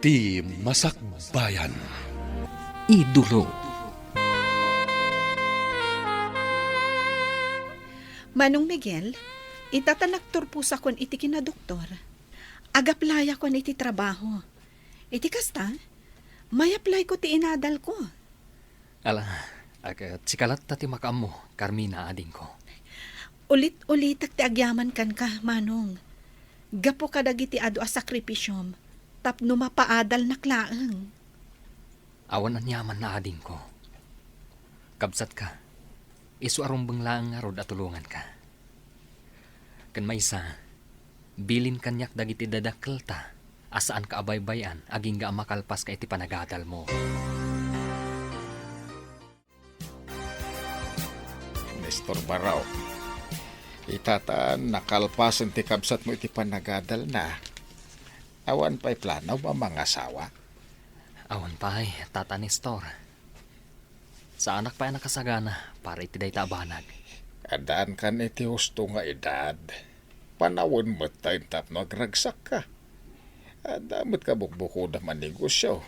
Ti Masakbayan. Idolo. Manong Miguel, itatanagturpus akon iti kinadoktor. Agaplaya kon iti trabaho. Iti kasta, may apply ko ti inadal ko. Ala, sikalat ta ti makam mo, Carmina ading ko. Ulit-ulitak ti agyaman kan ka, Manong. Gapo ka dagiti ado a sakripisyom, tapno mapaadal na klaang. Awan ang yaman na ading ko. Kabsat ka, isu arumbang lang nga rod at tulungan ka. Kan may isa, bilin kanyak dagiti dadakkel ta, asaan ka abaybayan, aging ga makalpas ka iti panagadal mo. Nestor Barao, itatan nakalpasan ti kabsat mo iti panagadal na. Awan pa'y plano ba mga asawa? Awan pa ay, Tata Nestor. Sa anak pa ay nakasagana, para iti day tabanag. Adaan kan iti husto nga edad. Panawon mo't tayo tapno agragsak ka. Adamot ka bukbukod naman negosyo.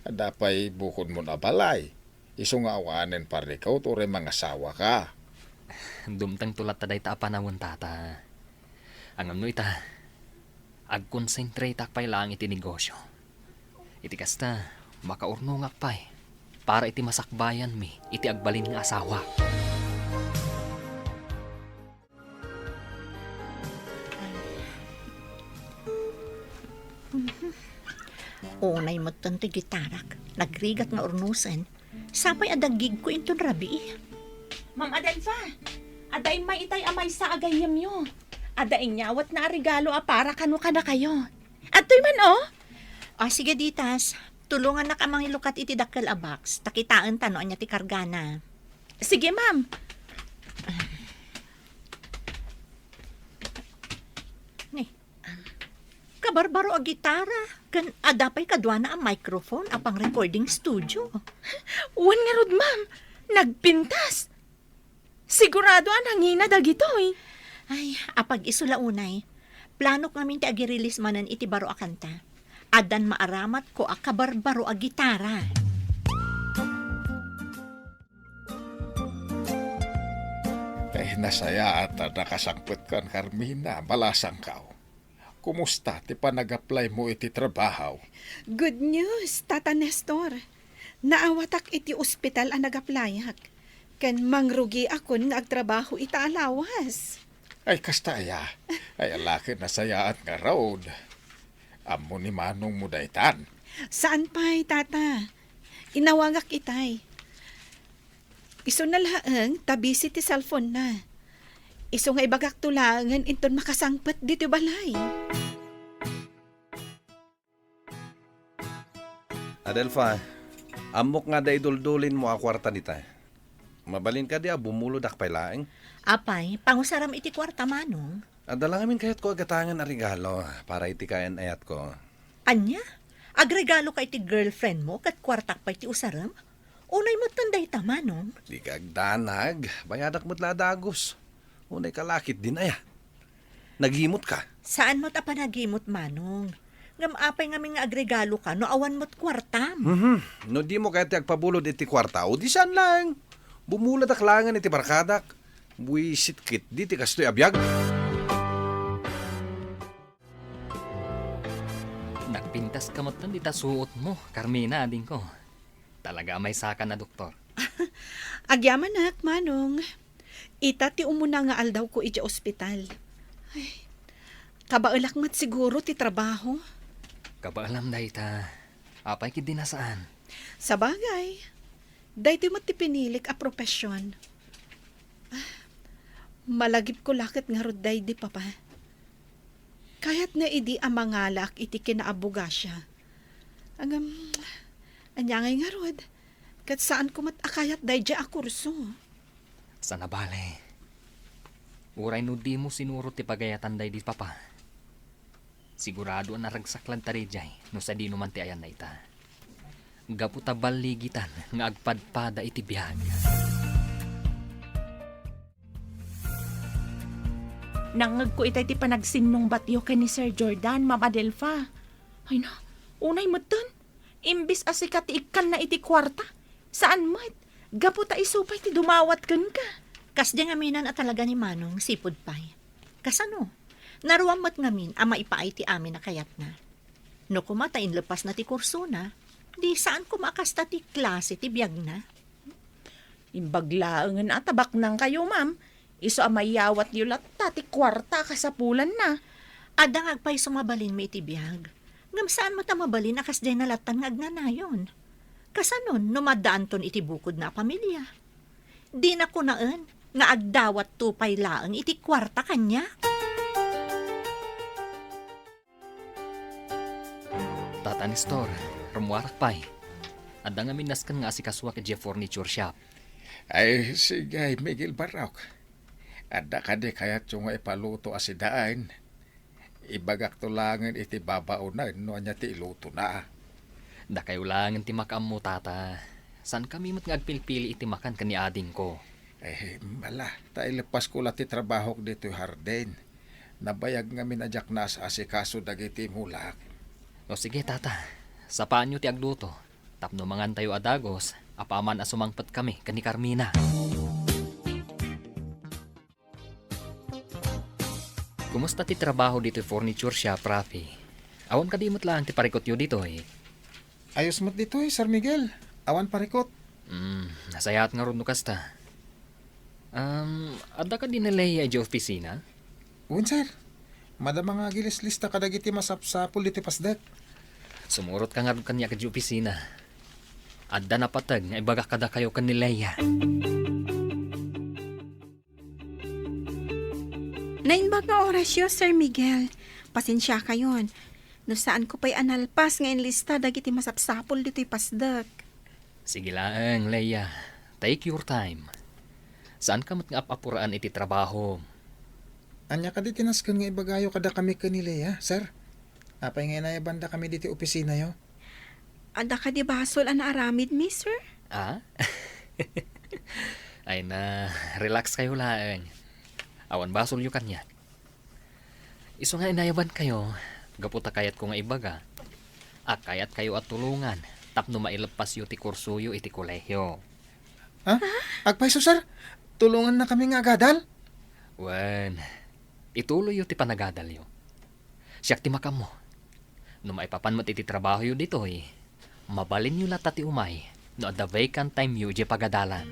Adapay bukod mo na balay. Iso nga awanin para ikaw to rin mga asawa ka. Dumtang tulat taday ta panawon, Tata. Ang ano ita, ag-concentrate akpay lang iti negosyo. Iti kasta, makaurnong akpay, para iti masakbayan mi, iti agbalin nga asawa. Unay mo tanto gitarak, nagrigat nga urnusan, sapay adagig ko inton rabi. Ma'am Adelfa, aday may itay amay sa agayam yo. Aday nyawat na regalo para kanu ka na kayo. Atoy man oh. Sige ditas, tulungan na kamang ilukat iti dakkel a box, takitaan tano anya ti kargana. Sige ma'am. Kabarbaro a gitara, kan adapay kadwa na ang microphone apang recording studio. Wan nga rod ma'am, nagpintas. Sigurado ang hangina dagitoy. Ay, apag isula unay, plano namin ti agi-release manan iti baro a kanta. Adan maaramat ko a kabarbaro a gitara. Nasaya at nakasangpot kan Carmina, malasang kao. Kumusta ti panag-apply mo iti trabaho? Good news, Tata Nestor. Naawatak iti ospital ang nagaplayak. Kan mangrugi ako nga agtrabaho ita alawas. Ay kastaya, ay alaki na sayaan nga road. Amo ni Manong mo daytan. Saan pa'y, Tata? Inawagak itay. Iso na laang, tabisi ti cellphone na. Iso nga ibagak tulangan inton makasangpet dito balay. Adelfa, amok nga day duldulin mo a kwarta dita. Mabalin ka dia, bumulod akpay laeng. Apay, pangusaram iti kwarta manong. Adala ngamin kahit ko agatangan a regalo para iti kayan ayat ko. Anya? Agregalo ka iti girlfriend mo kat kwartak pa iti usaram? Unay mo tanday ta manong. Di ka agdanag, bayadak mo't ladagos. Unay kalakit din aya. Naghimot ka. Saan mo't apanagimot manong? Ngamapay nga nga agregalo ka, no awan mo't kwartam. No di mo kahit agpabulod iti kwarta, o di saan lang. Bumulad aklangan iti barkadak. Buisit kit, di ti kastoy abiyag. Nagpintas ka mo't di ta suot mo, Carmina ading ko. Talaga may saka na doktor. Agyaman nak, Manong. Ita ti umuna nga aldaw ko iti ospital. Ay, kabaulak mat siguro ti trabaho. Kabaalam dahi ta, apay kid dinasaan. Sa bagay, dahi ti mat ti pinilik a profesyon. Malagip ko lakit nga rod dahi di papa. Kaya't na idi ang mangalak iti kinaabuga siya. Anyangay nga rod, kat saan ko mat akayat dahi di a kurso. Sa nabale. Uray no di mo sinuro ti pagayatan day di papa. Sigurado na ragsaklan tari jay no sa di naman ti ayan na ita. Gaputa baligitan nga agpadpada iti biyag. Nangag ko itay ti panagsinong batyo kay ni Sir Jordan, Ma'am Adelfa. Ay na, Unay mo dun. Imbis asikat ikan na iti kwarta. Saan mat? Gapo ta isupay ti dumawat kan ka. Kas di ngaminan at talaga ni Manong sipod pay. Kasano? Naruamat ngamin ama ipaay ti amin na kayat na. No kumatain lepas na ti kurso na, di saan kumakasta ti klase ti biyag na. Imbaglaangan at tabak nang kayo, ma'am. Iso amayawat yulat ti kwarta kasapulan na. Adang agpay sumabalin may ti biyag. Ngam saan mata mabalin akas di nalatan nga agnanayon. Kasanon numadaan ton iti bukod na pamilya. Di na kunaan nga agdawat tupay laang iti kwarta kanya. Tata Nestor, rumuarak pa'y. Adda nga minaskan nga asikaswa ke Jeff Furniture Shop. Ay, sige, Miguel Barok. Ada ka di kayat yung ipaluto asidaan. Ibagak tulangan iti babaunan no anya ti iluto na. Da kayo lang ti makam mo, tata. San kami mat nga agpilpili iti makan kani ading ko? Mala, tayo lepas ko ti trabaho dito Harden. Nabayag nga minadyak na sa asikaso dagiti mulak. O sige, tata. Sapaan nyo ti agluto. Tapno mangan tayo adagos. Apaman asumangpat kami kani Carmina. Kumusta ti trabaho dito furniture shop, Rafi? Awan ka di mo't lang ti parikot yo dito eh. Ayos mo't dito Sir Miguel. Awan parikot. Nasayat nga ron no kasta. Adda ka din nalay ay opisina? Sir. Madama nga gilis lista kadagiti masapsapul diti pasdak. Sumurot ka nga ron kanya ka di opisina. Adda na patag nga ibaga kada kayo kanileya. Nainbag nga orasyo, Sir Miguel. Pasensya kayon. No saan ko pa'y analpas nga lista dagiti masapsapol dito'y pasdak. Sige lang, Leia. Take your time. Saan ka mat nga apapuraan iti trabaho? Anya ka di tinaskan nga ibagayo kada kami kanila, sir. Apay nga na banda kami diti opisina yo. Ada ka di basol an aramid mi, sir? Ah? Ay na, relax kayo lang. Awan basol yu kanya. Iso nga inayaban kayo, gaputa kayat ko nga ibaga. Kayat kayo at tulungan, tapno mailapas yu ti kurso yu iti kolehyo. Ha? Agpaiso, sir? Tulungan na kami nga agadal? Wan, ituloy yu ti panagadal yu. Siyak ti makam mo. No maipapan mo iti trabaho yu dito eh. Mabalin yu lata ti umay, no at the vacant time yu di pagadalan.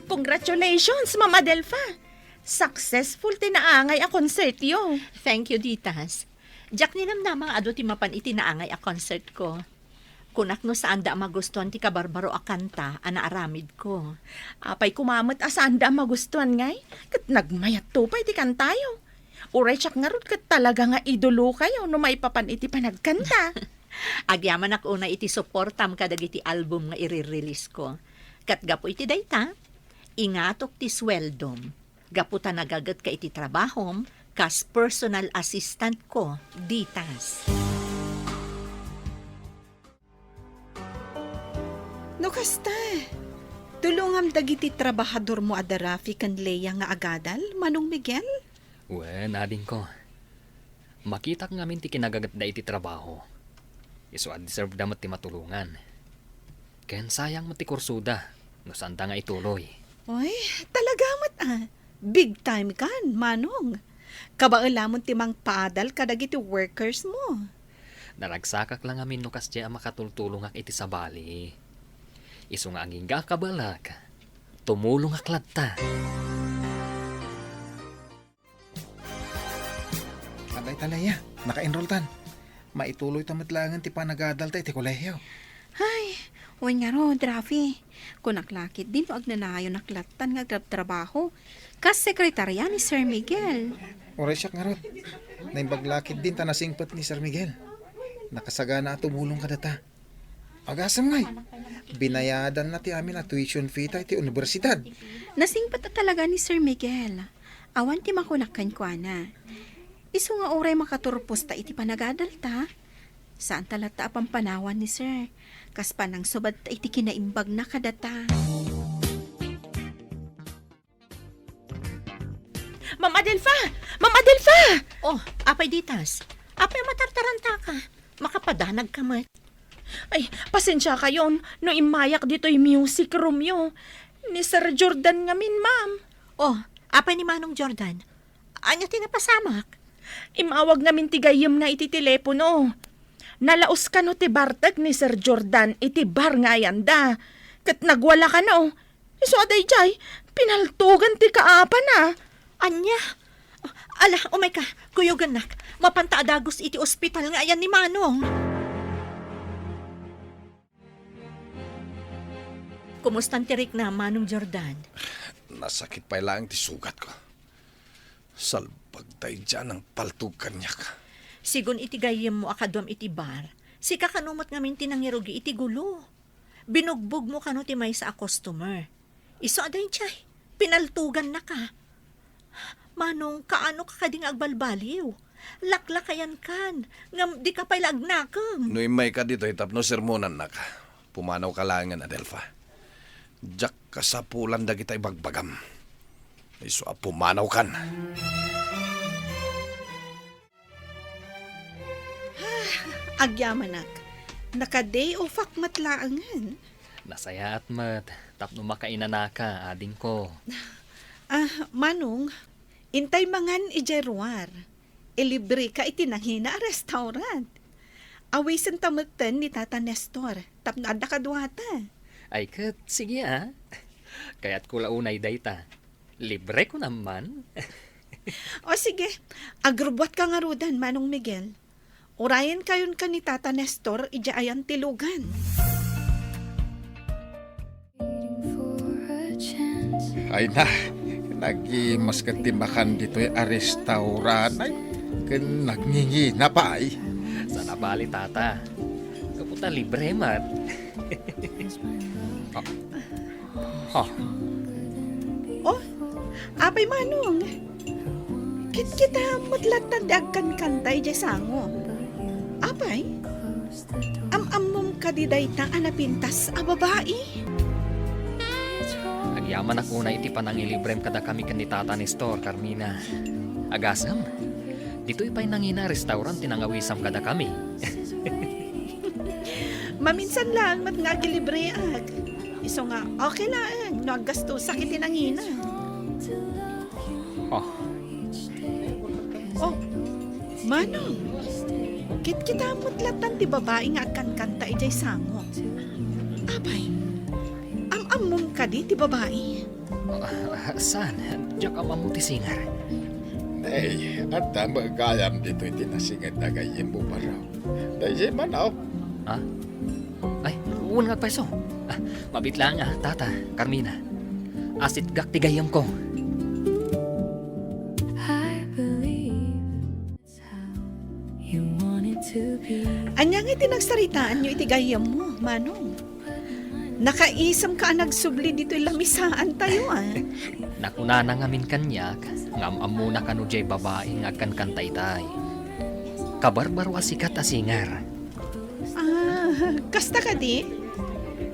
Congratulations, Mama Delfa. Successful tinaangay a concert yo. Thank you, Ditas. Jack ninamnamang ado ti mapan iti naangay a concert ko. Kunak no saan da magustuhan ti kabarbaro a kanta, ana aramid ko. Apay kumamot asanda magustuhan ngay. Kat nagmayat to pa iti kantayo. Uray siyak nga ron kat talaga nga idolo kayo no maipapan iti panagkanta. Agyaman ak una iti supportam kadag iti album nga i-release ko. Kat gapo iti dayta, ingatok ti sweldom. Gaputa nagagat ka iti trabahom, kas personal assistant ko, Ditas. No kasta. Tulungam dagiti trabahador mo ada Rafi kan Leia nga agadal, Manong Miguel? Wen, ading ko. Makita ka ngamin ti kinagagat da iti trabaho. Iso deserve damat ti matulungan. Ken sayang mati kursuda, no sanda nga ituloy. Oy, talaga mat Big time kan, Manong. Kabaalamon ti mang paadal kadagiti workers mo. Naragsakak lang amin no kasya makatultulong ak iti sabali. Iso nga anging kabalag, tumulong ak ladta. Abay talaya, naka-enroll tan. Maituloy tamatlangan ti panagadal ta iti kolehyo. Ay, wen nga ro, Rafi. Kung naklakit din o agnanayo naklatan nga trabaho. Kas sekretarya ni Sir Miguel. Oray siya nga ron. Naimbaglakid din ta nasingpat ni Sir Miguel. Nakasagana at tumulong ka data. Agasam ngay. Binayadan na ti amin na tuition fee ta iti universidad. Nasingpat na talaga ni Sir Miguel. Awan ti makunakan ko na. Iso nga oray makaturpos ta iti panagadal ta. Saan talata apang panawan ni Sir? Kas panang subad ta iti kinaimbag na kadata. Mama Adelfa! Ma'am Adelfa! Oh, apay ditas. Apay matartaranta ka. Makapadanag ka mat. Ay, pasensya kayon. No imayak dito yung music room yo. Ni Sir Jordan ngamin, ma'am. Oh, apay ni Manong Jordan. Anya tinapasamak. Imawag namin tigayim na iti telepono. Nalaos ka no ti bartag ni Sir Jordan iti bar nga ayanda. Kat nagwala ka no. Iso aday jay, pinaltugan ti kaapa na. Anya? Ala, umay ka. Kuyogan nak. Mapantaadagos iti ospital nga ayan ni Manong. Kumustan tirik na, Manong Jordan? Nasakit pa lang ti sugat ko. Salpag tayo dyan ang paltug kanyak. Sigun iti gayem mo akadwam iti bar, si kakanumot ngamin tinangirugi iti gulo. Binugbog mo kano ti may sa a customer. Iso aday chay, pinaltugan na ka. Manong, kaano ka kading agbalbaliw? Laklakayan kan, ngam di ka pa'y lagnakam. No imay ka dito, hitap no sermonan na ka. Pumanaw ka langan, Adelfa. Diyak ka sa pulan da kita ibagbagam. Iso a pumanaw kan. Agyamanak. Naka-day off ak matlaangan. Nasaya at mat. Tapno makainana ka, ading ko. Manong, intay mangan ijeruar. Ilibre ka itinanghina a restaurant. Awisan tamagtan ni Tata Nestor. Tapno adda kadwata. Ay kat, sige Kaya't ko launay dayta. Libre ko naman. O sige, agrubwat ka nga rudan, Manong Miguel. Urayan kayon ka ni Tata Nestor, ija ayan tilugan. Ay na, nagimas ka timakan dito a restaurant ay kan nagngingi na pa ay. Sana bali, tata. Kaputa libre, mat. Oh, apay Manong. Kita matlatad agkan kantay jay sango. Apay, am-amom ka di dayta anapintas a babae. Agyaman ako na iti panangilibrem kada kami kan ni Tata Nestor, Carmina. Agasam, dito ipay nangina restaurant tinangawisam kada kami. Maminsan lang mat nga gilibre ag. Iso nga, okay lang, no agasto sakit tinangina. Oh, Manong, kita mutlatan ti babae nga kan kanta ijay sango. Abay, am-amom ka di ti babae. Saan? Diyak ang mamuti singar. Ay, at magayam dito itinasingan na gayem mo pa raw. Dahil manaw. Ha? Ay, uwan nga peso. Mabit lang tata, Carmina. Asit gak tigayam ko. Anya nga tinagsaritaan nyo itigayam mo, Manong. Nakaisam ka nagsubli dito lamisaan tayo Nakuna na ngamin kanyak, ngam amuna kanu jay babae nga kan kantay tay. Kabarbaro asikat asingar. Kasta ka di?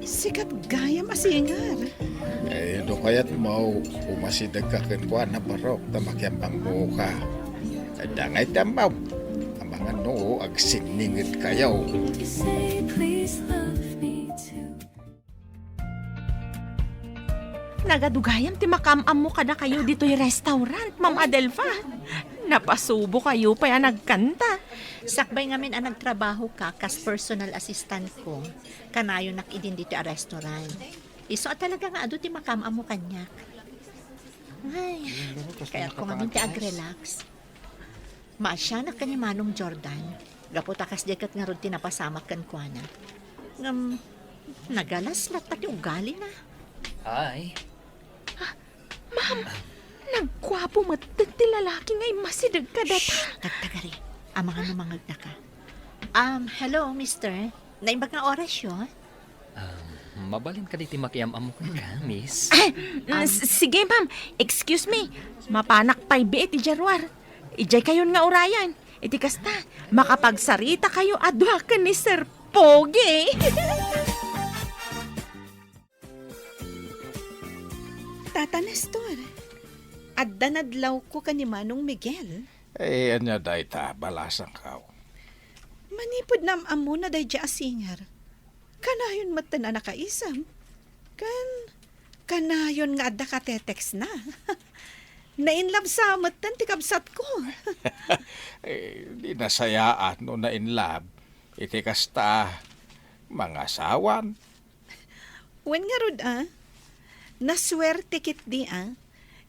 Sikat gayam asingar. Eh, do kaya't mau umasidag ka kankuan na barok na makyambang mo ka. Dangay tamaw. Ang mga noo agsiningit kayaw. Nagadugayam ti makamam mo kada kayo dito yung restaurant, Ma'am Adelfa. Napasubo kayo pa yan nagkanta. Sakbay ngamin ang nagtrabaho ka kas personal assistant ko. Kanayo nakidin dito a restaurant. Iso at talaga nga ado ti makamam mo kanyak. Ay, kaya ko ngamin ti ag-relax. Masya na ka ni Manong Jordan. Gaputakas dekat nga ron tinapasamak kan kwa na. Nagalaslat pati ugali na. Ay, Nagkwapo matag ti lalaki ngay masidag ka data. Tagtagari, ang mga numangag na ka. Hello, mister. Naimbag nga oras yun? mabalin ka diti makiam-am ko ka, miss. Sige, ma'am. Excuse me. Mapanak pa'y biit ijarwar. Ijay kayon nga urayan. Iti kasta, makapagsarita kayo adwa ka ni Sir Pogi. Tata Nestor, adda nadlaw ko ka ni Manong Miguel. Anya day ta, balasang kao. Manipod na amo na day dya asingar. Kanayon matan na nakaisam. Kanayon nga adda ka tetext na. Nainlove sa matan ti kabsat ko. Di nasayaan no na in love. Iti kasta, mga asawan. Wen nga rod naswerte kit di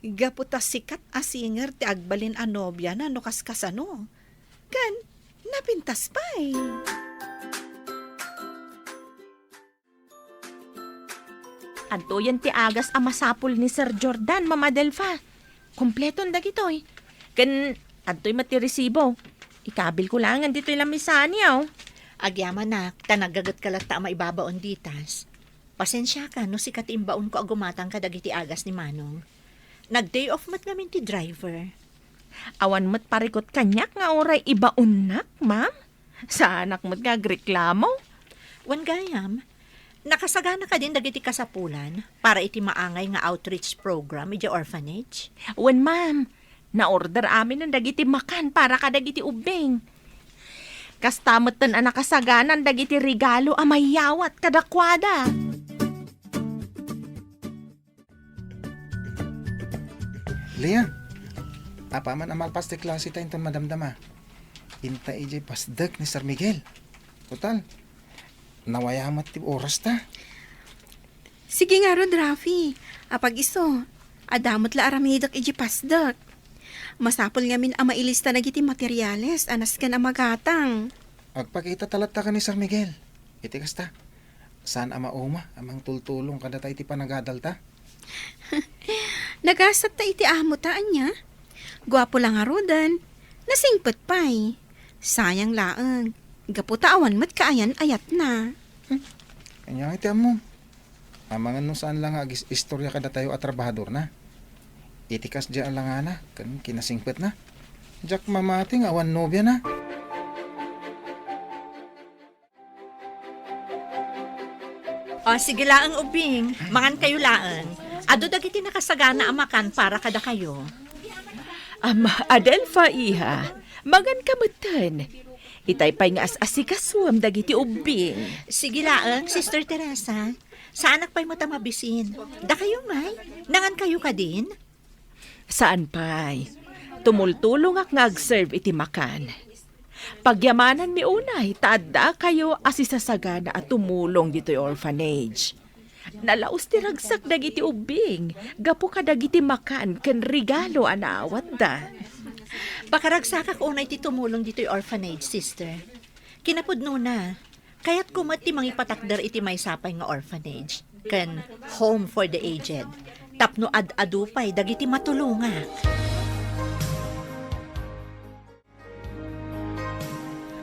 gaputa sikat asinger ti agbalin a nobya na no kaskasano. Kan, napintas pa'y. Adto yan ti agas a masapul ni Sir Jordan, Mama Delfa. Kompleton dagitoy. Kan adto'y matiresibo. Ikabil ko lang dito'y lamisan yaw. Agyaman nak, tanagagat ka lang ta maibabaon ditas. Pasensya ka no si katimbaon ko agumatang kadagiti agas ni Manong. Nag-day off mat namin ti driver. Awan mo't parikot kanyak nga oray ibaunnak, ma'am. Sa anak mo't nga reklamo. Wan gayam, nakasagana ka din dagiti kasapulan para iti maangay nga outreach program iti orphanage. Wen, ma'am, na-order amin ng dagiti makan para kadagiti ubing. Kastamot tan anak kasaganan dagiti regalo a mayawat kadakwada. Leah, apa man amal pas ti klase tayo ton madamdama. Inta ijay pasdag ni Sir Miguel. Total, nawayamat ti oras ta. Sige nga rod, Rafi. Apag iso, adamot la aramidak iji pasdak. Masapol ngamin ang mailista na giti materyales, anas ka na magatang. Agpakita talata ka ni Sir Miguel. Iti kasta, saan ama uma amang tultulong kada tayo ti panagadal ta? Nagasat ta iti amo taan niya. Gwapo lang nga rodan. Nasingpet pa'y. Sayang laang. Gaputaawan mat kaayan ayat na. Kanya iti amo. Amangan no saan lang agis istorya kada tayo at trabahador na. Itikas dyan lang na, kan kinasingpet na. Jack mamating awan nobya na. O sige laang ubing, mangan kayo laang. Ado dagiti nakasagana ang makan para kada kayo. Adelfa iha, magan kamutan. Itay pa'y nga as-asikaswam dagiti ubing. Sige laang, Sister Teresa. Sa anak pa'y matamabisin. Da kayo may, nangan kayo ka din? Saan pa'y? Tumultulong ak nga ag-serve iti makan. Pagyamanan mi unay, taada kayo asisasagana at tumulong dito'y orphanage. Nalaos ti ragsak dagiti ubing, gapo ka dagiti makan ken regalo anawat da. Bakaragsak ak unay ti tumulong dito'y orphanage, sister. Kinapudno na, kaya't kumat ti mangipatakder iti may sapay nga orphanage, ken home for the aged. Tapno ad-adupay dagiti matulunga.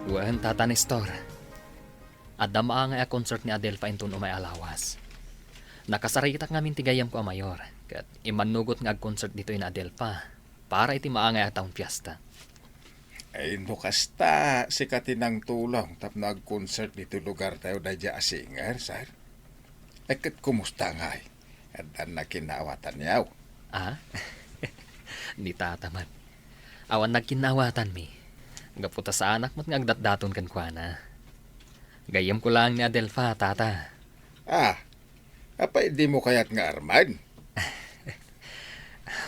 Wen, Tata Nestor. Adda maangay a concert ni Adelfa inton umay alawas. Nakasaritak ngamin tigayam ko a mayor. Kat imanugot nga ag-concert dito in Adelfa para iti maangay a taong piyesta. Ay, no kasta, sikatin ng tulong tap nag-concert dito lugar tayo na dya singer, sir. Ay, kat kumusta nga at na kinawatan niyaw. Ah? Ni Tata man. Awan nagkinawatan mi. Gaputa sa anak mo't nga agdatdaton kan kwa na. Gayam ko lang ni Adelfa, Tata. Apay di mo kaya't nga arman?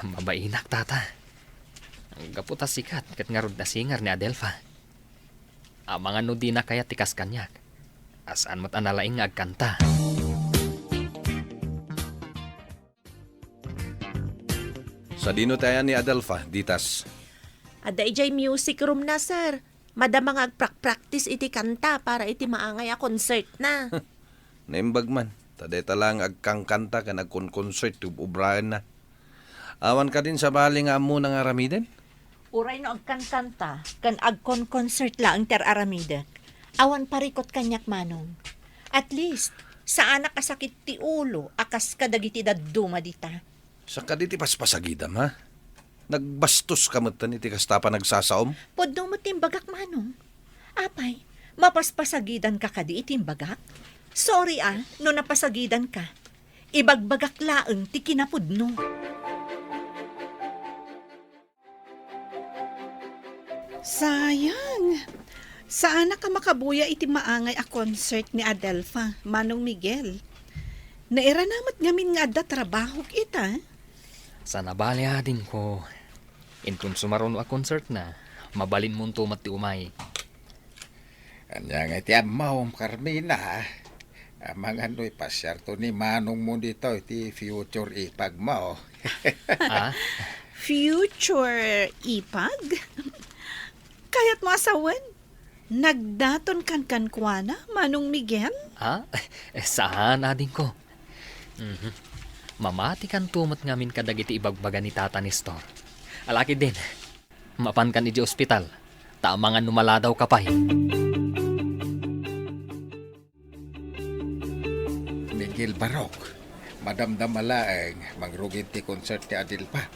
Mabainak, Tata. Gaputa sikat kat nga rod na singer ni Adelfa. Mga no di na kaya tikas kanyak. Asaan mo't analaing nga agkanta. Sa dino tayo ni Adelfa, ditas. Ada ijay music room na, sir. Madama nga agprak-practice iti kanta para iti maangay a concert na. Naimbag man, tadeta lang agkangkanta ka nagkon-concert ubrahan na. Awan ka din sa bali nga mo ng aramiden? Uray no agkankanta, kan agkon-concert lang ter aramida. Awan parikot kanyak manong. At least, sa anak kasakit ti ulo, akas kadagiti daduma dita. Sa kaditi paspasagidam, ha? Nagbastos ka matan iti kastapa nagsasaom? Podno mo timbagak manong. Apay, mapaspasagidan ka kadi itimbagak? Sorry no napasagidan ka. Ibagbagak laeng ti kinapudno. Sayang. Saan ka makabuya iti maangay a concert ni Adelfa, Manong Miguel? Naira namat ngamin nga adda trabaho kita. Sa nabalya din ko. Kung sumaron a concert na, mabalin mo tumat ti umay. Anya nga iti amawom Carmina. Amang ano'y pasyarto ni Manong mo dito iti future ipag mo. Ah? Future ipag? Kaya't mo asawan? Nagdaton kan kuana, Manong Miguel? Ha? Saan ading ko? Mamati kan tumat ngamin kadagiti ibagbaga ni Tata Nestor. Alaki din. Mapan kan iti ospital. Tamangan numaladaw kapay. Miguel Barok, madamdam alaeng mangrugit ti concert ni Adelfa.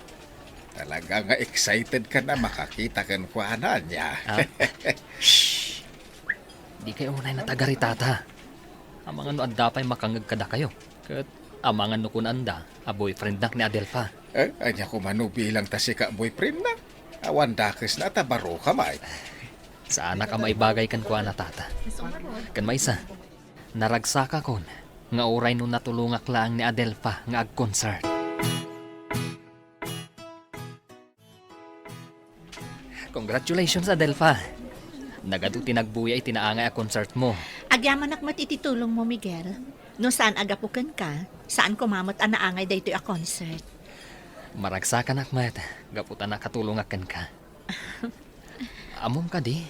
Talaga nga excited ka na makakita kan kuana niya. Di kayo unay na tagari, Tata. Amangan no adda pa'y makangag kada kayo. Kat amangan no kunanda, a boyfriend nak ni Adelfa. Anya ko manu bilang tasika boyfriend na. Awan dakes na tabaro ka may. Sana ka maibagay kan kuana, Tata. Kan maisa, naragsaka kon, nga uray no natulungak lang ni Adelfa nga ag-concert. Congratulations, Adelfa. Nagadu tinagbuya itinaangay a concert mo. Agyaman akmat ititulong mo, Miguel. No saan agapukan ka, saan kumamat ang naangay dayto a concert. Maragsakan akmat, gaputan na katulungakan ka. Amom ka di.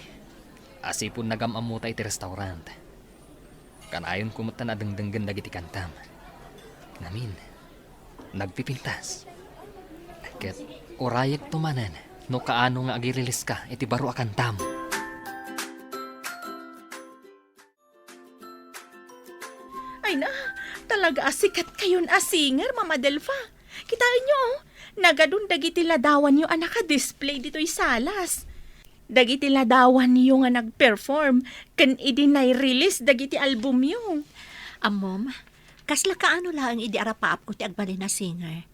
Asipon nagamamuta iti restaurant. Kanayon kumata na dengdenggan dagiti kantam. Ngamin, nagpipintas. Ket orayag tumanan, no kaano nga agirilis ka, iti baro a kantam. Ay na, talaga asikat kayon a singer, Mama Delfa. Kitain nyo, nagadun dagiti ladawan nyo anak display dito'y salas. Dagiti ladawan nyo nga nag-perform, kan idinay-release dagiti album nyo. Amom, kasla kaano lang idi arapaap ko ti agbalin na singer.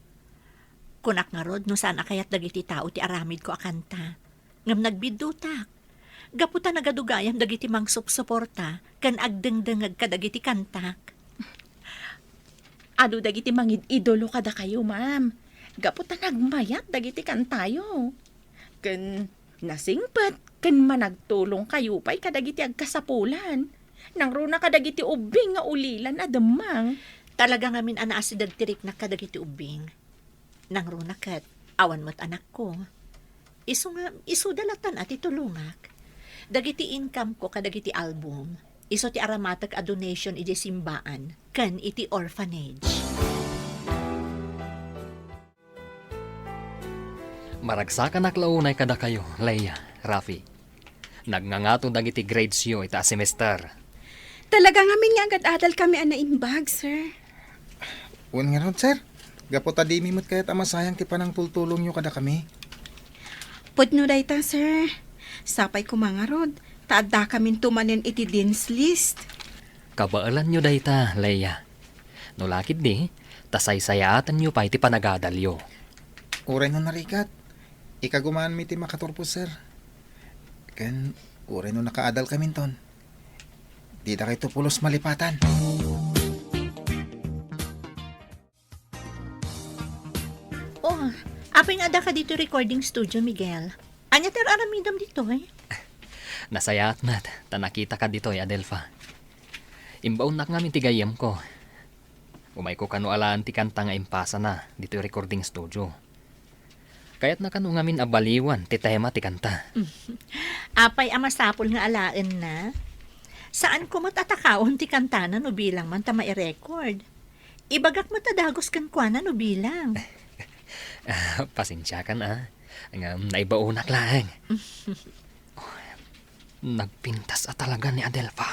Kunak nga rod, no saan akayat dagiti tao ti aramid ko akanta. Ngam nagbidutak. Gaputa nagadugayam dagiti mang suporta, kan agdengdengag kadagiti kantak. Ado dagiti mangid idolo kada kayo, ma'am. Gaputa nagmayat dagiti kantayo. Ken nasingpet, ken managtulong kayo pa'y kadagiti agkasapulan. Nang runa kadagiti ubing nga ulilan adamang. Talaga ngamin anaasidag tirik na kadagiti ubing. Nang runa kat, awan mo't anak ko. Isu dalatan at itulungak. Dagiti income ko kadagiti album. Iso ti aramatag a donation iti simbaan, kan iti orphanage. Maragsakan aklaunay kada kayo, Leia, Rafi. Nagngangato dagiti grades yo ita a semester. Talaga ngamin nga agad adal kami ana imbag, sir. Un nga ron, sir. Gaputa di mimot kaya't amasayang ti panang tultulong nyo kada kami. Pudno dayta, sir. Sapay ko mga rod. Taadda kamin tumanin iti dean's list. Kabaalan nyo dayta, Leia. No lakid di, tasay-sayatan nyo pa iti panagadalyo. Uray no narikat. Ikagumaan mi ti makaturpos, sir. Ken, uray no nakaadal kami ton. Di da kayo pulos malipatan. Oh, apay nga da ka dito recording studio, Miguel. Anya ter aramidam dito, eh? Nasaya at mat, tanakita ka dito, Adelfa. Imbaon nak ngamin tigayam ko. Umay ko kanu alaan ti kanta nga impasa na dito recording studio. Kaya't na kanu ngamin abaliwan ti tema ti kanta. Apay amasapol nga alaan na. Saan ko matatakaon ti kanta na no bilang man ta mai-record? Ibagak matadagos kan kwa na no bilang. Pasensya ka na. Naibaunak lang. Nagpintas at talaga ni Adelfa.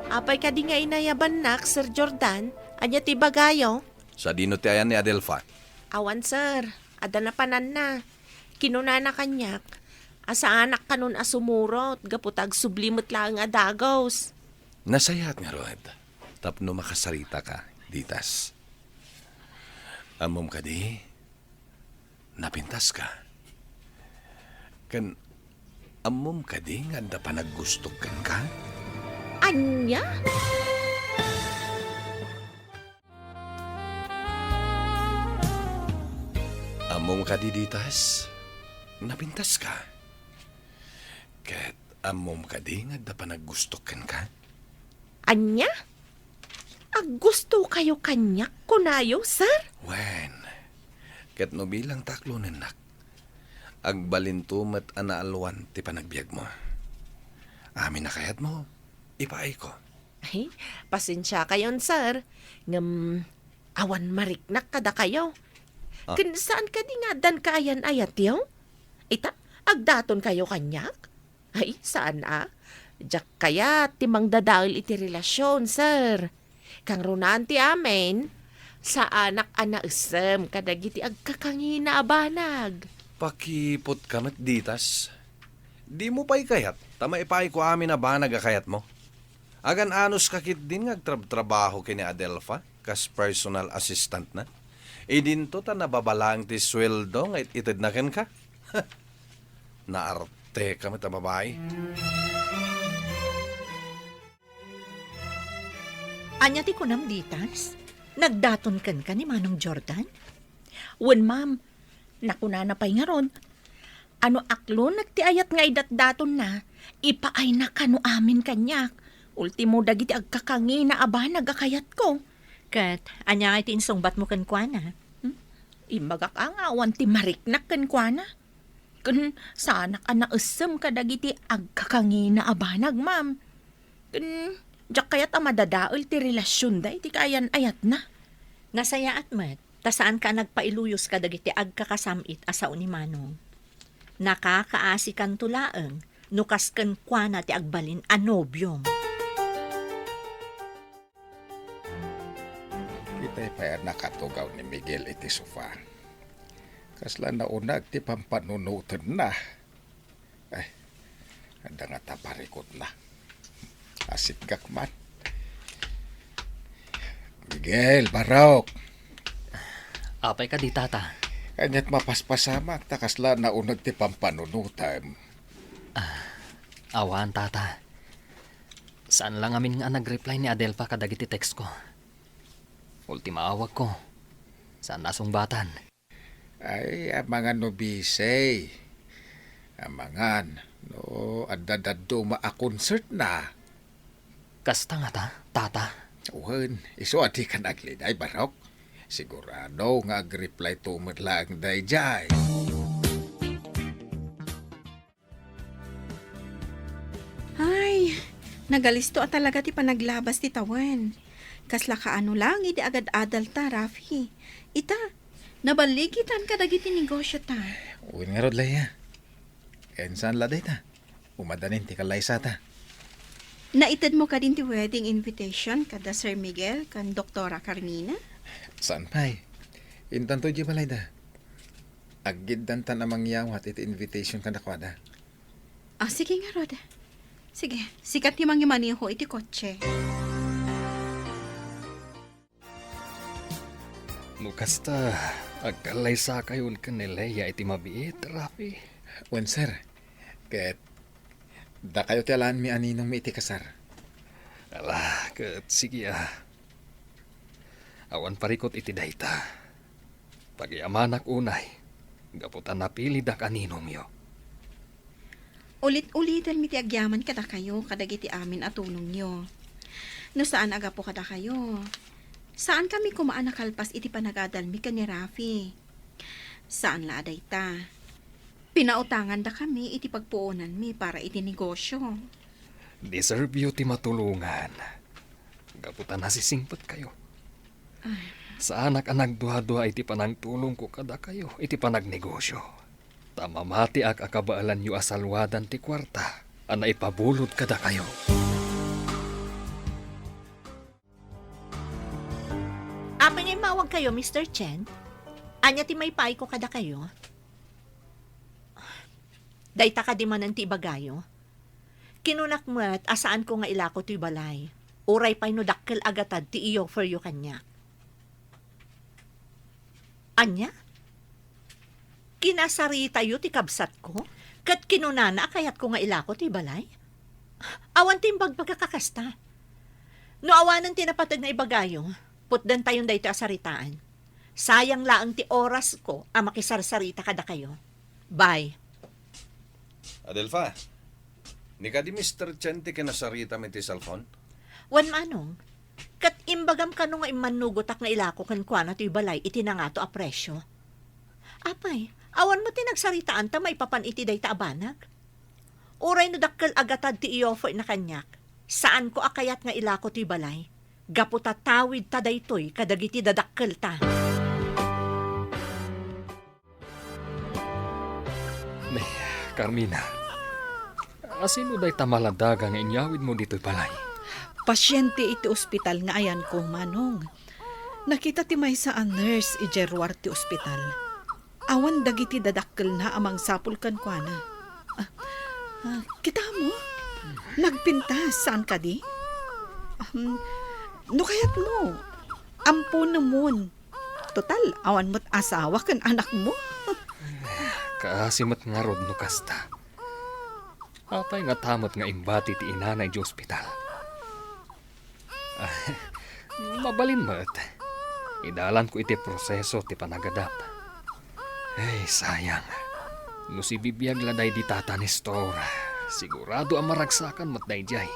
Apay ka di nga inayaban nak, Sir Jordan. Anya ti bagayo? Sa dino ti ayan ni Adelfa. Awan, sir. Ada na panan na. Kinuna na kanyak. Asa anak kanun asumurot. Gaputag sublimot lang adagos. Nasayat nga, Rod. Tapno makasarita ka, ditas. Amom ka di, nabintas ka. Kan amom ka di nga da pa naggustog kan ka? Anya? Amom ka di ditas, nabintas ka. Ket amom ka di nga da pa naggustog kan ka? Anya? Gusto kayo kanyak kunayo, sir? Wen, ket no bilang taklo nenak, agbalintumet anaalwan ti panagbiag mo. Amin na kayat mo, ipaay ko. Ay, pasensya kayon, sir. Ngam, awan mariknak kada kayo. Ah. Saan ka di nga dan kayan ayat yaw? Ita, agdaton kayo kanyak? Ay, saan Diyak kaya timang dadail iti relasyon, sir. Kang runan ti amen, sa anak-ana usem kadagiti agkakangina abanag. Pakipot kamat ditas. Di mo pa'y kayat, tama ipaay ko amin na ba nagakayat mo? Agan anos kakit din ngagtrabaho kini Adelfa, kas personal assistant na. Idinto ta nababalang ti sweldo nga itid na ken ka. Naarte ka mata babae. Anya ti kunam ditas? Nagdaton kan ka ni Manong Jordan? Wen ma'am, nakuna na pa'y nga ron. Ano aklo nagtiayat nga idat-daton na, ipaay na kano amin kanyak. Ultimo dagiti agkakangi na aba nagakayat ko. Kat, anya nga iti insungbat mo kan kwa na? Imbagak ang awan ti mariknak kan kwa na. Kun sana ka na usem kadagiti agkakangi na abanag ma'am. Kun diyak kayat amadadaol ti relasyon da iti kayan ayat na. Nasaya at mat, ta saan ka nagpailuyos ka dagiti agkakasamit asao ni Manong. Nakakaasi kan tulaeng, nukas kan kwa na ti agbalin anobyom. Kita'y pa nakatugaw ni Miguel iti sofa. Kasla na unag ti pampanunutan na. Ay, ada nga taparikot na. Asit gakman. Miguel, Barok. Apay ka di, tata. Kanyat mapaspasamak takasla na unag ti pampanunutan. Awan, tata. Saan lang amin nga nag-reply ni Adelfa kadagiti text ko? Ultima awag ko. Saan nasungbatan? Ay, amangan no bisay. Amangan. No, adadado maa-concert na. Kasta nga ta, tata. Uwan, iso ati ka naglinay, Barok. Sigurado nga ag-reply tumad lang dayjay. Ay, nagalisto at talaga ti panaglabas ti tawan. Kasla ka ano lang, idi agad adal ta, Rafi. Ita, nabaligitan ka dagiti negosyo ta. Uwin nga rod laya. Saan laday ta? Umadanin ti kalaysa ta. Naitad mo ka din ti wedding invitation kada Sir Miguel kan Doktora Carmina? Saan pa'y? Intanto di balay da. Agid dan ta namang yawat iti invitation ka nakwada. Sige nga, Rod. Sige, sikat ni mangi maniho iti kotse. Nukasta, agkalay sa kayon ka ni Leia iti mabiit, Rafi. Wen sir, ket da kayo ti alaan mi aninong mi iti kasar. Ala, kat sige Awan parikot iti dayta. Pagyamanak unay, gaputan napili da kaninong yo. Ulit-ulitan mi ti agyaman kada kayo, kadagiti amin at tulong nyo. No saan aga po kada kayo? Saan kami kumaan nakalpas iti panagadalmi ka ni Rafi? Saan la aday ta? Pinautangan da kami iti pagpuunan mi para iti negosyo. Deserve you ti matulungan. Gaputan nasisingpot kayo. Sa anak-anak duha-duha iti panagtulong ko kada kayo, iti panagnegosyo. Tamamati ak akabaalan yu asalwadan ti kwarta, ana ipabulod kada kayo. Apa ngay mawag kayo, Mr. Chen? Anya ti may paay ko kada kayo? Dayta ka di manan ti ibagayo? Kinunak mo't asaan ko nga ilako ti balay. Uray pa'y no dakkel agatad ti iyo for you kanya. Anya? Kinasarita yu ti kabsat ko. Kat kinunana kayat ko nga ilako ti balay. Awan timbag pagkakakasta. No awanan tinapatag na ibagayo, putdan tayon dayto asaritaan. Sayang laang ti oras ko ang makisarsarita kada kayo. Bye. Adelfa, ni ka di Mr. Chen ti kinasarita mi ti cellphone? Wan manong, kat imbagam ka nga imanugotak na ilako kan kwa na ti balay iti na nga to a presyo. Apay, awan mo tinagsaritaan ta maipapan iti day ta abanag. Uray no dakkel agatad ti i-offer na kanyak. Saan ko akayat nga ilako ti balay? Gapu tatawid ta daytoy kadagiti dadakkel ta. Nay, Carmina. Asino day tamaladaga nga inyawid mo dito'y balay? Pasyente iti ospital nga ayan ko, manong. Nakita ti maysa a nurse ijerwar ti ospital. Awan dagiti dadakkel na amang sapul kan kuana. Kita mo? Nagpintas, saan ka di? No kayat mo? Ampo namun. Total, awan mo't asawa kan anak mo. Kaasimot nga rod no kasta. Apay nga tamot nga imbati ti inanay di ospital. Mabalin mo't. Idalan ko iti proseso ti panagadap. Ay, sayang. No si bibiyag laday di tata ni store. Sigurado ang maragsakan mat dayjay.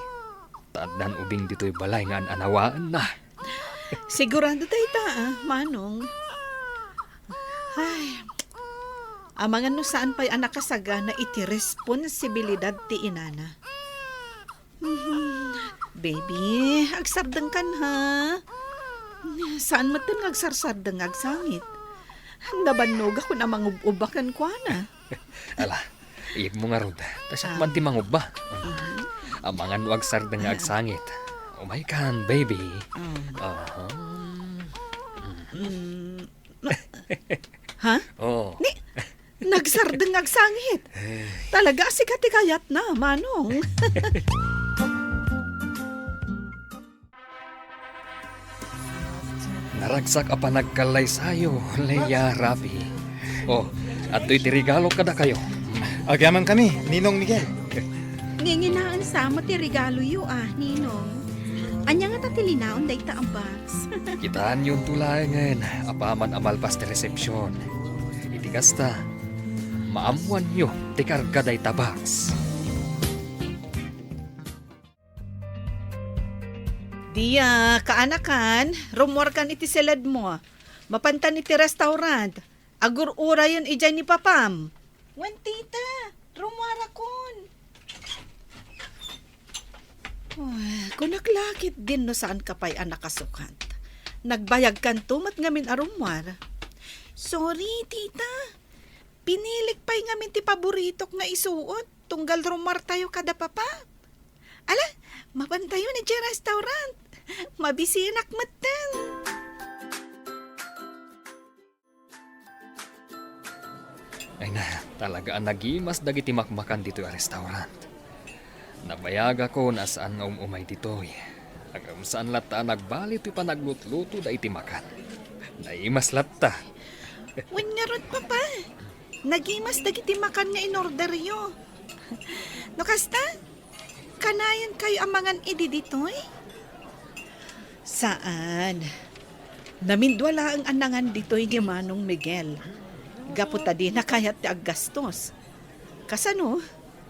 Taddan ubing dito'y balay nga anawaan na. Sigurado tayo manong. Ay, amangan no saan pa'y anak kasaga na iti responsibilidad ti inana. Baby, agsardeng kan ha? Saan matan agsarsardeng agsangit? Nabanog ako na mangububakan kwa na. Ala, iyag mo nga rod. Tasyak man ti mangubba. Amangan wag sardeng nga agsangit. Oh my God, baby. Ha? Oh. Nagsardeng agsangit. Talaga sikat kayat na, manong. Naragsak apa nagkalay sayo, Leia Rafi. Oh, at ito'y regalo kada kayo. Agyaman kami, Ninong Miguel. Nginginaan sa mo ti regalo yu Ninong. Anya nga tatilinaon day ta ang box. Kitaan yung tulangan, apaman amalpas ti resepsyon. Iti kasta, maamuan nyo, ti kargaday tabaks. Diya, kaanakan, rumor kan iti selad mo. Mapantan iti restaurant. Agur-ura yun ijay ni Papam. Wan tita, rumara kon. Kung naglakit din no saan ka pa'y anak kasukant. Nagbayag kan tumat ngamin arumwar. Sorry, tita. Pinilik pa'y ngamin ti paboritok nga isuot. Tunggal rumar tayo kada papa. Ala, mapantayo ni J restaurant. Mabisinak matan. Ay na, talaga ang nagimas dagiti makmakan dito yung restaurant. Nabayag ako na saan nga umay ditoy. Agam saan lata nagbalit yung panaglutluto da iti makan. Naimas lata. Wan nga rod, papa. Nagimas dagiti makan nga inorder yo. No kasta, kanayan kayo amangan idi ditoy? Saan? Namindwala ang anangan ditoy ni Manong Miguel. Gaputa di na kayat ti aggastos. Kasano,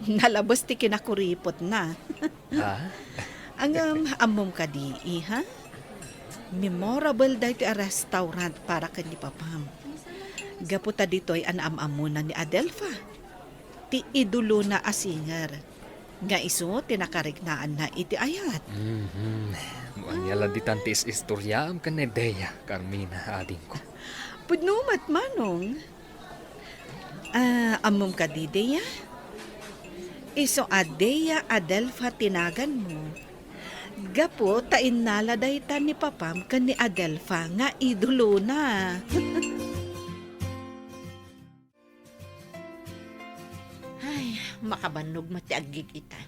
nalabos ti kinakuripot na. Ha? Ang amom ka di, ha? Memorable dahi ti a restaurant para ka ni Papam. Gaputa dito'y anam-amuna ni Adelfa. Ti idulo na a singer. Nga iso, tinakarignaan na iti ayat. Muanyala di tantis istoryaam ka ni Deya, Carmina, ading ko. Pudnumat, manong. Amom ka di, Deya? Iso Adeya Adelfa tinagan mo. Gapo, tain naladay ta ni Papam ka ni Adelfa nga idulo na. Ay, makabanog matiagig ita.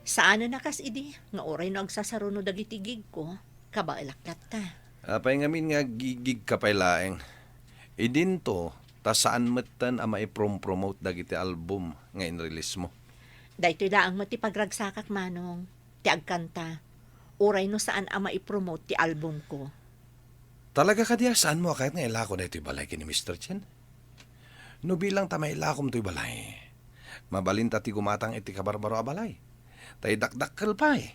Saan na nakas idi? Nga oray no agsasaro no dagiti gig ko. Kabailaklat ta. Apay ngamin nga gigig kapay laeng. Idin to, Ta saan metten ama i-promote dagiti album nga in-release mo? Dahito daang mo ti pagragsakak manong, ti agkanta. Uray no saan ama i-promote ti album ko. Talaga ka diya, saan mo kahit nga ilako na ito'y balay kini Mr. Chen? No bilang ta mailakom to'y balay, mabalinta ti gumatang iti kabarbaro a balay. Tay dakdakkel pa eh.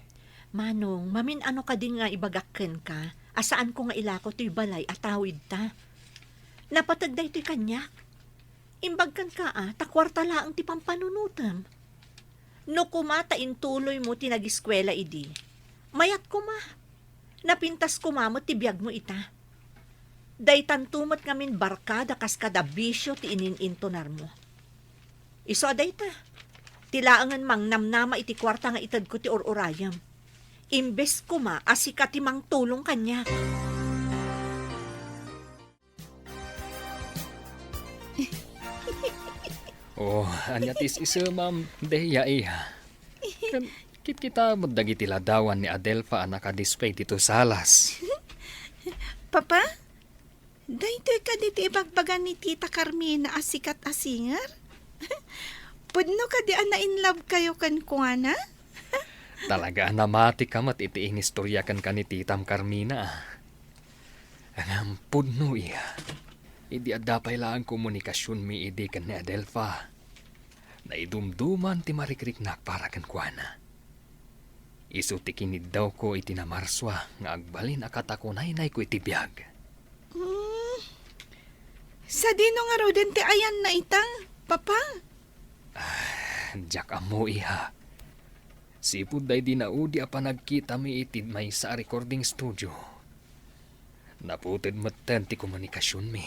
Manong, mamin ano ka din nga ibagakken ka, asaan ko nga ilako to'y balay at tawid ta. Napatagday to'y kanyak. Imbagkan ka takwarta laang ti pampanunutam. No kumata intuloy mo tinagiskwela idi. Mayat kuma. Napintas kumamot ti biyag mo ita. Daytan tumat ngamin barkada kas kada bisyo ti ininintonar mo. Iso dayta. Tilaangan mang namnama iti kwarta nga itad ko ti ororayam. Imbes kuma asika ti mang tulong kanya. Oh, anyatis isa ma'am, deya iya. Kan, kita mo dagiti ladawan ni Adelfa ang nakadisplay dito sa alas. Papa? Dahito ka dito ibagbagan ni Tita Carmina asikat asingar? Pudno ka di na in love kayo kan kuana? Talaga namati ka mat itiing istorya kan ka ni Titam Carmina. Ang pudno iya. Idi adapay lang komunikasyon mi idi kan ni Adelfa. Naidumduman ti marikriknak para kan kuana. Isu ti kinid daw ko iti na marswa nga agbalin akatakunay ko iti biyag. Sa dino nga raw din ti ayan na itang, Papa? Diyak amo iha. Sipud day di naudi apa nagkita mi itid may sa recording studio. Naputid matan ti komunikasyon mi.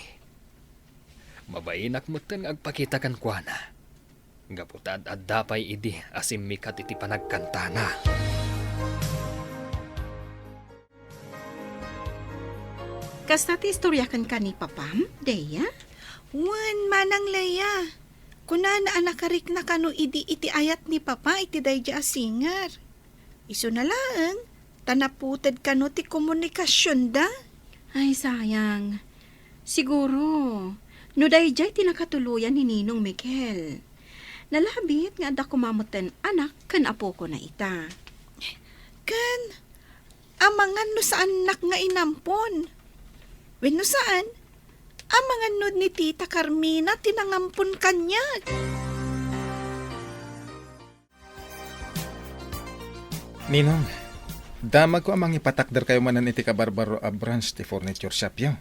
Mabainak matan agpakita kan kuana. Gaputad at dapay idi asim mikat iti panagkantana. Kasta ti istorya kan ka ni Papam, Deya? Wan, manang Leia. Kuna na anakarik na kano iti ayat ni Papa iti dayja asingar. Iso na lang, tanaputad kano ti komunikasyon da. Ay, sayang. Siguro, no dayjay tinakatuluyan ni Ninong Miguel. Nalabit nga da kumamutan anak kan apo ko na ita. Kan, amangan no sa anak nga inampon. When no saan, amangan no ni Tita Carmina tinangampon kanya. Ninong, damag ko amang ipatakder kayo manan iti kabarbaro a branch ti furniture shop yo.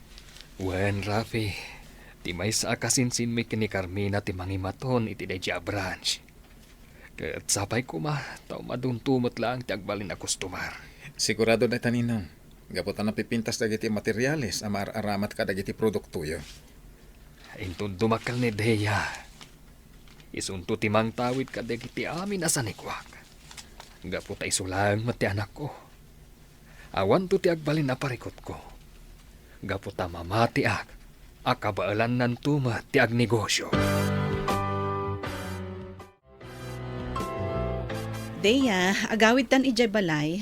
Wen, Rafi. Ti may sa akasinsin mi kini Carmina ti mangimaton iti dayja branch. Ket sapay ko taw maduntumot lang ti agbalin a kustomar. Sigurado na taninong. Gaputan na pipintas dagiti materyales ang aramat ka dagiti produkto yo. Intun dumakal ni Deya. Isunto ti mang tawid ka dagiti amin asanikwak. Gaputa isulang mati anak ko. Awan to ti agbalin na parikot ko. Gaputa mamati akabaalan nan tuma ti agnegosyo. Deya, agawid tan ijay balay.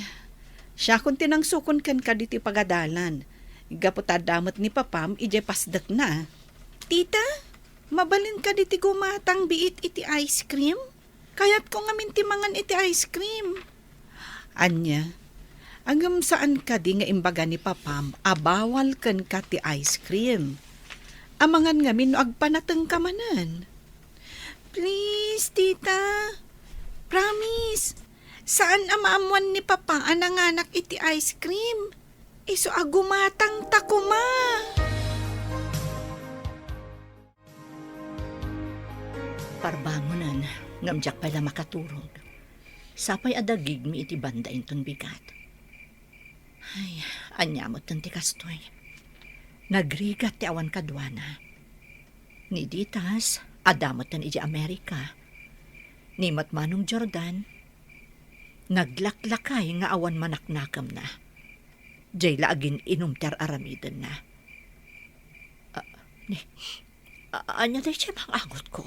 Siya kung tinangsukon kan ka diti pagadalan. Gaputadamot ni Papam, ijay pasdak na. Tita, mabalin ka diti gumatang biit iti ice cream? Kayat ko nga mintimangan iti ice cream. Anya, agam saan ka di nga imbaga ni Papam, abawal kan ka ti ice cream. Amangan nga min agpanateng kamanan. Please, tita. Promise. Saan amaamuan ni Papa ang nanganak iti ice cream? Iso agumatang takuma. Parbangonan, ngamjak pala makaturog. Sapay adagig mi iti banda inton bigat. Ay, anyamot ng tikastoy. Nagrigat ti awan kadwana. Ni Ditas, adamot ng iji Amerika. Ni Matmanong Jordan, naglaklakay nga awan manaknakam na. Jay laagin inumter aramiden na. Anya day siya bang agot ko?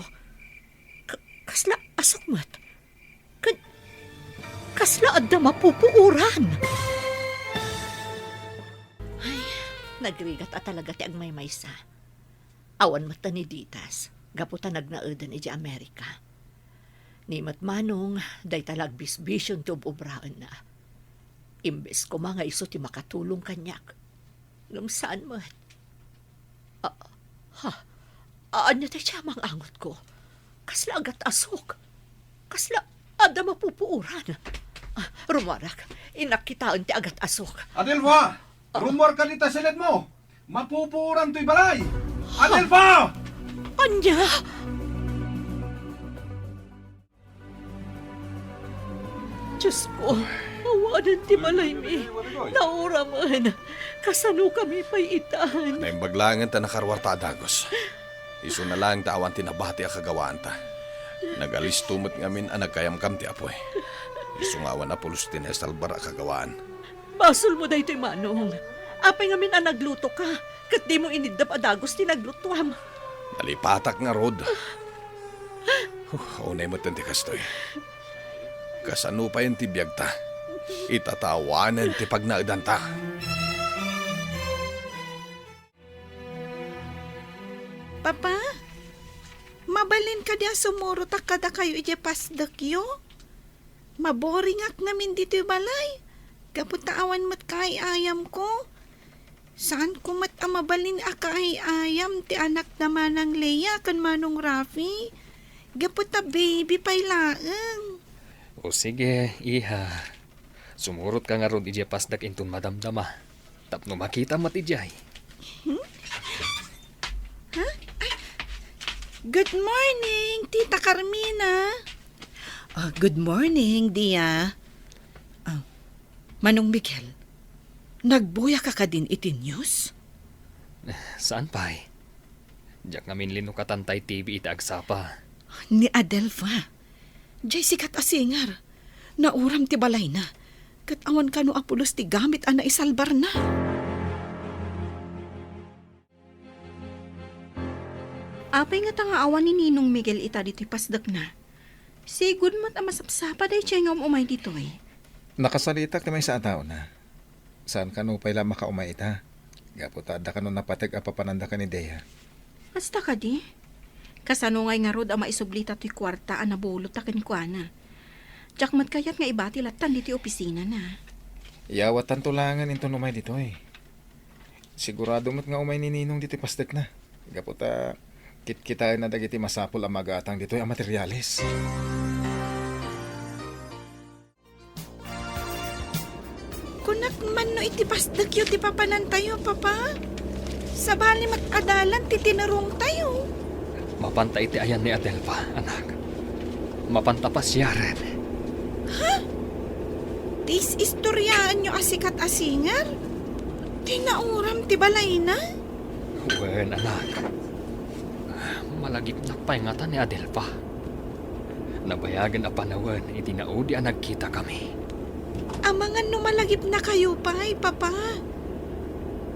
Kasla asukmat. Kasla adda mapupuuran. Ay, nagrigat at talaga ti agmaymaysa. Awan mata ni Ditas, gaputa nagnaedan iti Amerika. Ni matmanong, day talag bisbisyon to obraan na. Imbes ko mga iso ti makatulong kanyak. Ngam saan mo? Anya tayo siya mang angot ko. Kasla agat asok. Kasla ada mapupuuran. Rumarak, inakitaan ti agat asok. Adelfa! Rumor ka dita silid mo! Mapupuran to'y balay! Adelfa! Anya! Diyos ko, awanan ti balay mi. Naura man. Kasano kami pa'y itahan. Naimbaglangan ta nakarwarta Dagos. Iso na lang tawan tinabati a kagawaan ta. Nagalis tumot ngamin ang nagkayamkam ti apoy. Iso nga awan na pulos din salbar a kagawaan. Basol mo day ti manong. Apay ngamin ang nagluto ka. Kat di mo inidap a Dagos ti naglutuam. Nalipatak nga rod. Unay mo ti kastoy. Kasano pa yung tibiyag ta. Itatawanan ti pagnaadan ta. Papa, mabalin ka diya sumuro ta kada kayo ije pasdakyo. Maboring ak namin dito yung balay. Kaputaan mat kay ayam ko. Saan ko mat amabalin akay ayam ti anak naman ng Leia kan manong Rafi. Gaputa baby pay laeng. O sige, iha. Sumurot ka nga ron ije pasdak intun madamdama. Tapno makita mat ijay. Good morning, Tita Carmina. Good morning, Dia. Manong Miguel, nagbuya ka din iti news? Saan pa'y? Diyak namin linukatantay TV iti agsapa. Ni Adelfa. Diyay sikat asingar. Nauram ti balay na. Kat awan ka no apulos ti gamit ana isalbar na. Apay nga tanga awan ni Ninong Miguel ita dito'y pasdak na. Sigud mat ang masapsapa day siya nga umay dito'y. Nakasalitak ti may sa tao na. Saan ka no pala makaumay ita? Gaputa da ka no napatag apapananda ka ni Dea. Hasta ka di? Kasano ngay nga rod ang maisublita to'y kwarta ang nabulot takin ko na. Tsak mat kayat nga ibati latan dito'y opisina na. Iyawatan tulangan into umay dito eh. Sigurado mo't nga umay ni Ninong dito pastek na. Gaputa kita na dagiti masapol ang magatang dito ang materyales. Kunak man no iti pasdak yu ti papanan tayo, Papa. Sabali mat-adalan ti tinarong tayo. Mapanta iti ayan ni Adelfa, anak. Mapanta pa siya rin. Tis istoryaan nyo asikat asingar. Tinauram ti balay na. Wen, anak. Malagip na paingatan ni Adelfa. Nabayagan a panawan, iti naudi ang nagkita kami. Amangan no malagip na kayo pa, Papa.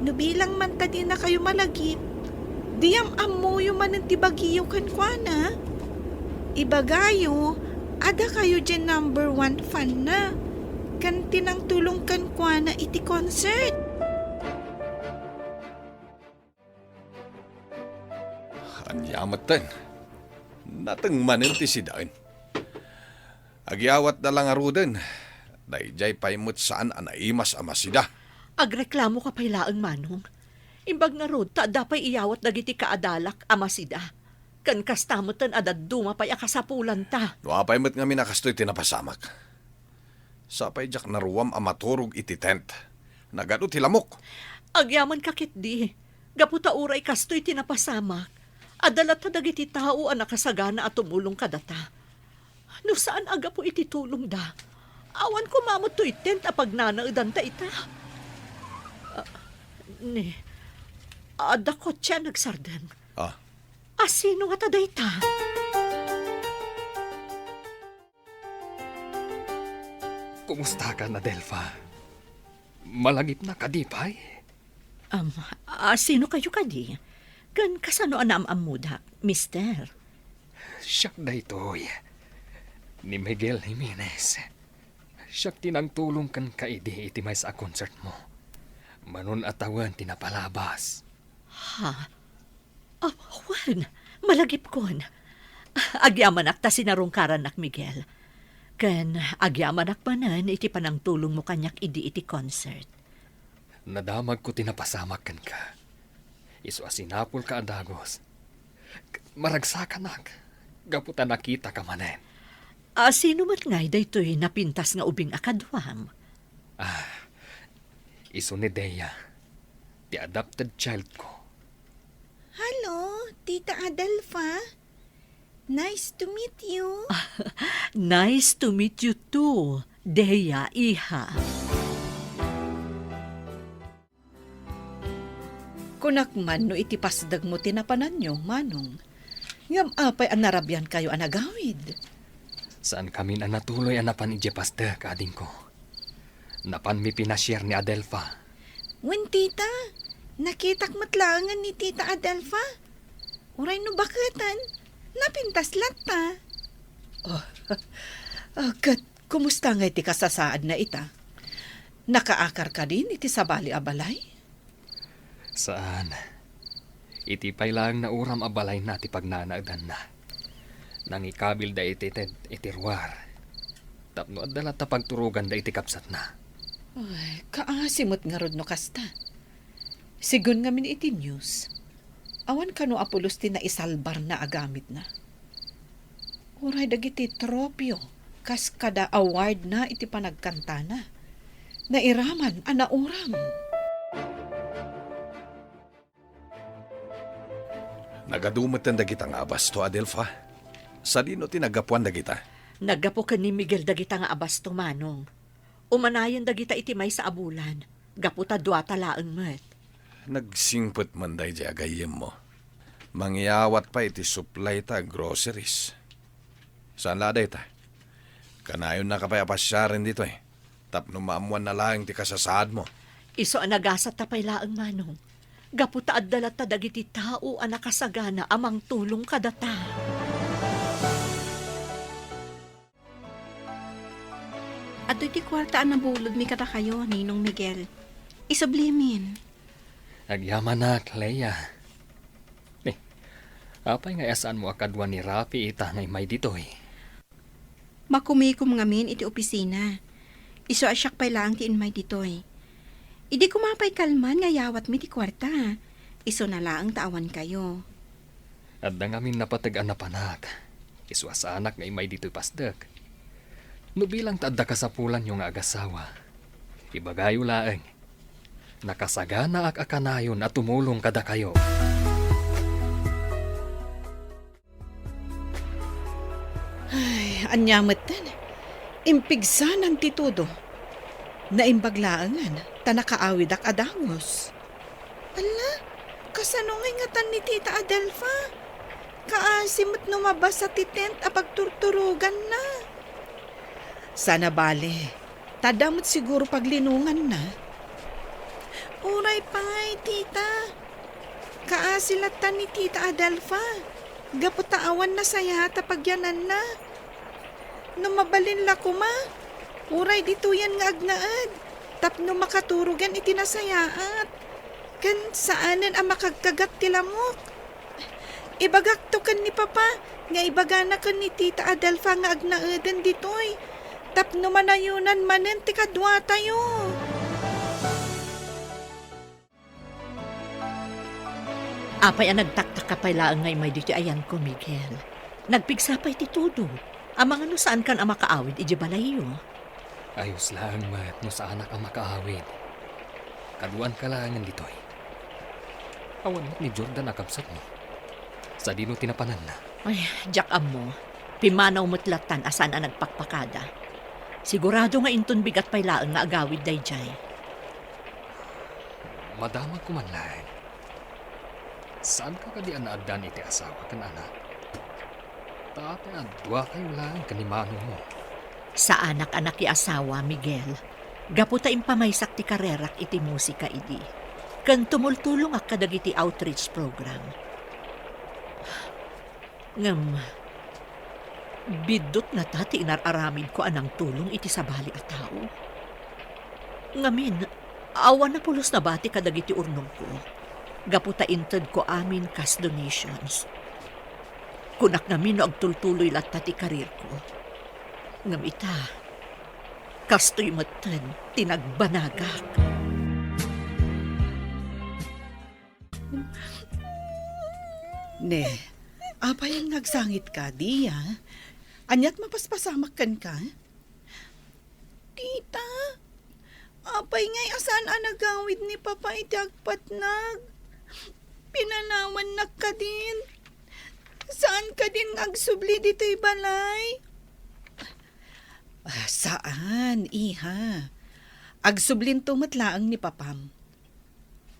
Nubilang man ta din na kayo malagip. Diyam amoyo man ang tibagiyo kan kwa na. Ibagayo, ada kayo dyan #1 fan na. Kan tinang tulong kan kwa na iti concert. Anyamatan. Natangmanin ti sidain. Agyawat na lang aruden. Dayjay paimot saan anaimas amasida. Agreklamo ka pa'y laang manong. Imbag nga rod, ta dapay iyawat dagiti kaadalak amasida. Kan kastamutan adaduma pa'y akasapulan ta. Nuapay mo't nga minakastoy tinapasamak. Sapay jak naruwam amaturog iti tent. Nagano tilamok. Agyaman kakit di. Gaputa uray kastoy tinapasamak. Adalat ta dagiti tao ang nakasagana at tumulong kadata. No saan aga po iti tulong da? Awan ko mamot to itent apag nanaudan ta ita. Adakot siya nagsardan. Asino nga taday ta? Kumusta ka na, Delfa? Malagip na kadipay? Sino kayo kadi? Kan kasano anam amudak, mister? Siyak na ito'y. Ni Miguel Jimenez. Siyak tinangtulong kan kaidi iti may sa concert mo. Manon atawan tinapalabas. Ha? Oh, Juan, malagip kon. Agyaman ak ta sinarungkaran nak Miguel. Ken agyaman ak manan iti panang tulong mo kanyak idi iti concert. Nadamag ko tinapasamakan ka. Isu asinapol ka adagos. Maragsakan ak. Gaputa nakita ka manen. Sino mat ngay daytoy napintas nga ubing akadwam? Isu ni Dea. The adopted child ko. Hello, Tita Adelfa. Nice to meet you. Nice to meet you too, Dea, iha. Kunak man no iti pasdag mo tinapanan nyo, Manong. Ngam apay anarabyan kayo anagawid. Saan kami na natuloy anapan ije pasda, kading ko. Napan mi pinashare ni Adelfa. Wen, Tita, nakitak matlangan ni Tita Adelfa. Uray no bakatan, napintas lata. Kat, kumusta nga iti kasasaad na ita? Nakaakar ka din iti sabali abalay? Saan? Iti pay lang na uram abalay na ti pagnanagdan na. Nangikabil da iti ruar. Tapno adala ta pagturugan da iti kapsat na. Ay, kaasimot nga rod no kasta. Sigun nga min iti news. Awan ka no apulos ti na isalbar na agamit na. Uray dagiti tropyo, kas kada award na iti panagkanta na. Nairaman, anauram. Nagadumot ang dagita nga abas to, Adelfa. Sa dino tinagapuan dagita. Naggapo ka ni Miguel dagita nga abas to, Manong. Umanayan dagita iti may sa abulan. Gaputa duwata laeng met. Nagsingpot man day di agayem mo. Mangyawat pa iti supply ta groceries. Saan laday ta? Kanayon na kapayapasyarin dito eh. Tapno maamuan na lang ti kasasaad mo. Iso anagasat tapay laeng, Manong. Gaputa addala ta dagiti tao a nakasagana amang tulong kadata. At iti kwarta na bulod mi kada kayo, Ninong Miguel. Isablimin. Agyaman na, Clea. Apay nga asaan mo akadwa ni Rafi ita ngay may ditoy. Makumikom ngamin iti opisina. Iso asyak pay lang ti inmay ditoy. Idi kumapay kalman nga yawat mi ti kwarta. Iso na lang tawan kayo. At da ngamin napatagan na panak. Isu asanak ngay may ditoy pasdak. No bilang taadda kasapulan yung agasawa. Ibagayo laeng. Nakasagana ak akanayon at tumulong kada kayo. Ay, anyamat tan. Impigsanan ti todo. Naimbaglaangan, tanakaawid ak adangos. Ala, kasanungay nga tan ni Tita Adelfa. Kaasimot numabas sa titent a pagturturugan na. Sana bale, tadamot siguro paglinungan na. Uray pangay, Tita. Kaasilatan ni Tita Adelfa. Gaputaawan na saya tapagyanan na. Numabalin la kuma. Uray dito yan nga agnaad. Tapno makaturugan iti nasayaat. Kan saanan ang makagkagat ti lamok. Ibagak to kan ni Papa. Nga ibagana kan ni Tita Adelfa nga agnaadan ditoy. Tapno manayunan manen ti kadwa tayo. Apay ang nagtaktak ka pay laeng ngay may dito ayan ko, Miguel. Nagpigsapay ti tudo. Amang ano saan kan ang makaawid, iji balayo. Ayos lang, mat, no saan ka makaawid. Kaduan ka lang ditoy. Awan mo't ni Jordan nakabsat mo. Sa dino tinapanan na. Ay, Jack mo. Pimanaw mo't latan asan ang nagpakpakada. Sigurado nga inton bigat pay laeng nga agawid day jay. Madamag ko man lang. Saan ka kadi anaadan iti asawa kan anak? Tate adwa kayo lang kanimano mo. Sa anak-anak i asawa, Miguel. Gaputa impamaysak ti karerak iti musika idi. Kan tumultulong ak kadag iti outreach program. Ngam, bidot na tati inararamid ko anang tulong iti sabali a tao. Ngamin, awan na pulos na bati kadag iti urnong ko. Gaputa inted ko amin kas donations. Kunak namin no agtultuloy latta ti karir ko. Ngamita, kastoy matan tinagbanagak. Ne, apay ang nagsangit ka, di ha? Anyat mapaspasamak kan ka? Tita, apay ngay asan ang nagawid ni Papa iti agpatnag? Pinanawan na ka din. Saan ka din agsubli dito'y balay? Saan, iha? Agsublin tumatlaang ni Papam.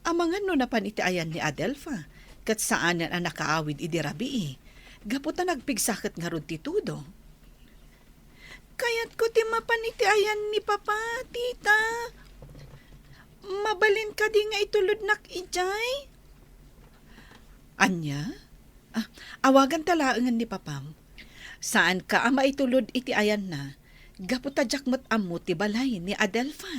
Amangan no napan iti ayan ni Adelfa, kat saanan ang nakaawid idi rabi eh. Gaputa nagpigsakit nga rod ti tudo. Kaya't ko ti mapan iti ayan ni Papa, tita. Mabalin ka di nga itulod nak ijay. Anya? Awagan talaangan ni Papam. Saan ka ama itulod iti ayan na? Gaputa jakmat amo ti balay ni Adelfa.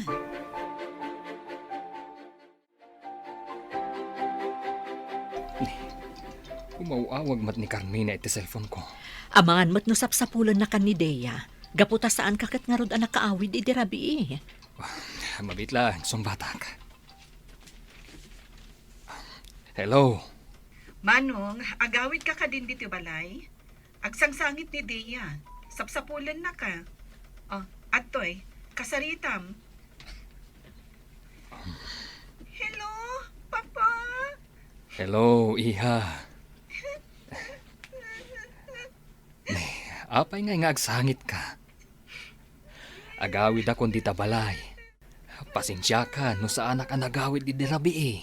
Umauawag mat ni Carmina iti cellphone ko. Amangan mo't no sapsapulan na kan ni Dea. Gaputa saan kakat nga rod anak kaawid iti rabi eh. Mabit lang, sumbatak. Hello. Manong, agawid ka ka din dito balay? Agsangsangit ni Dea. Sapsapulan na ka. Atoy, kasaritam. Hello, Papa? Hello, iha. Apay nga agsangit ka. Agawid akong dita balay. Pasensya ka no sa anak ang nagawid di dirabi eh.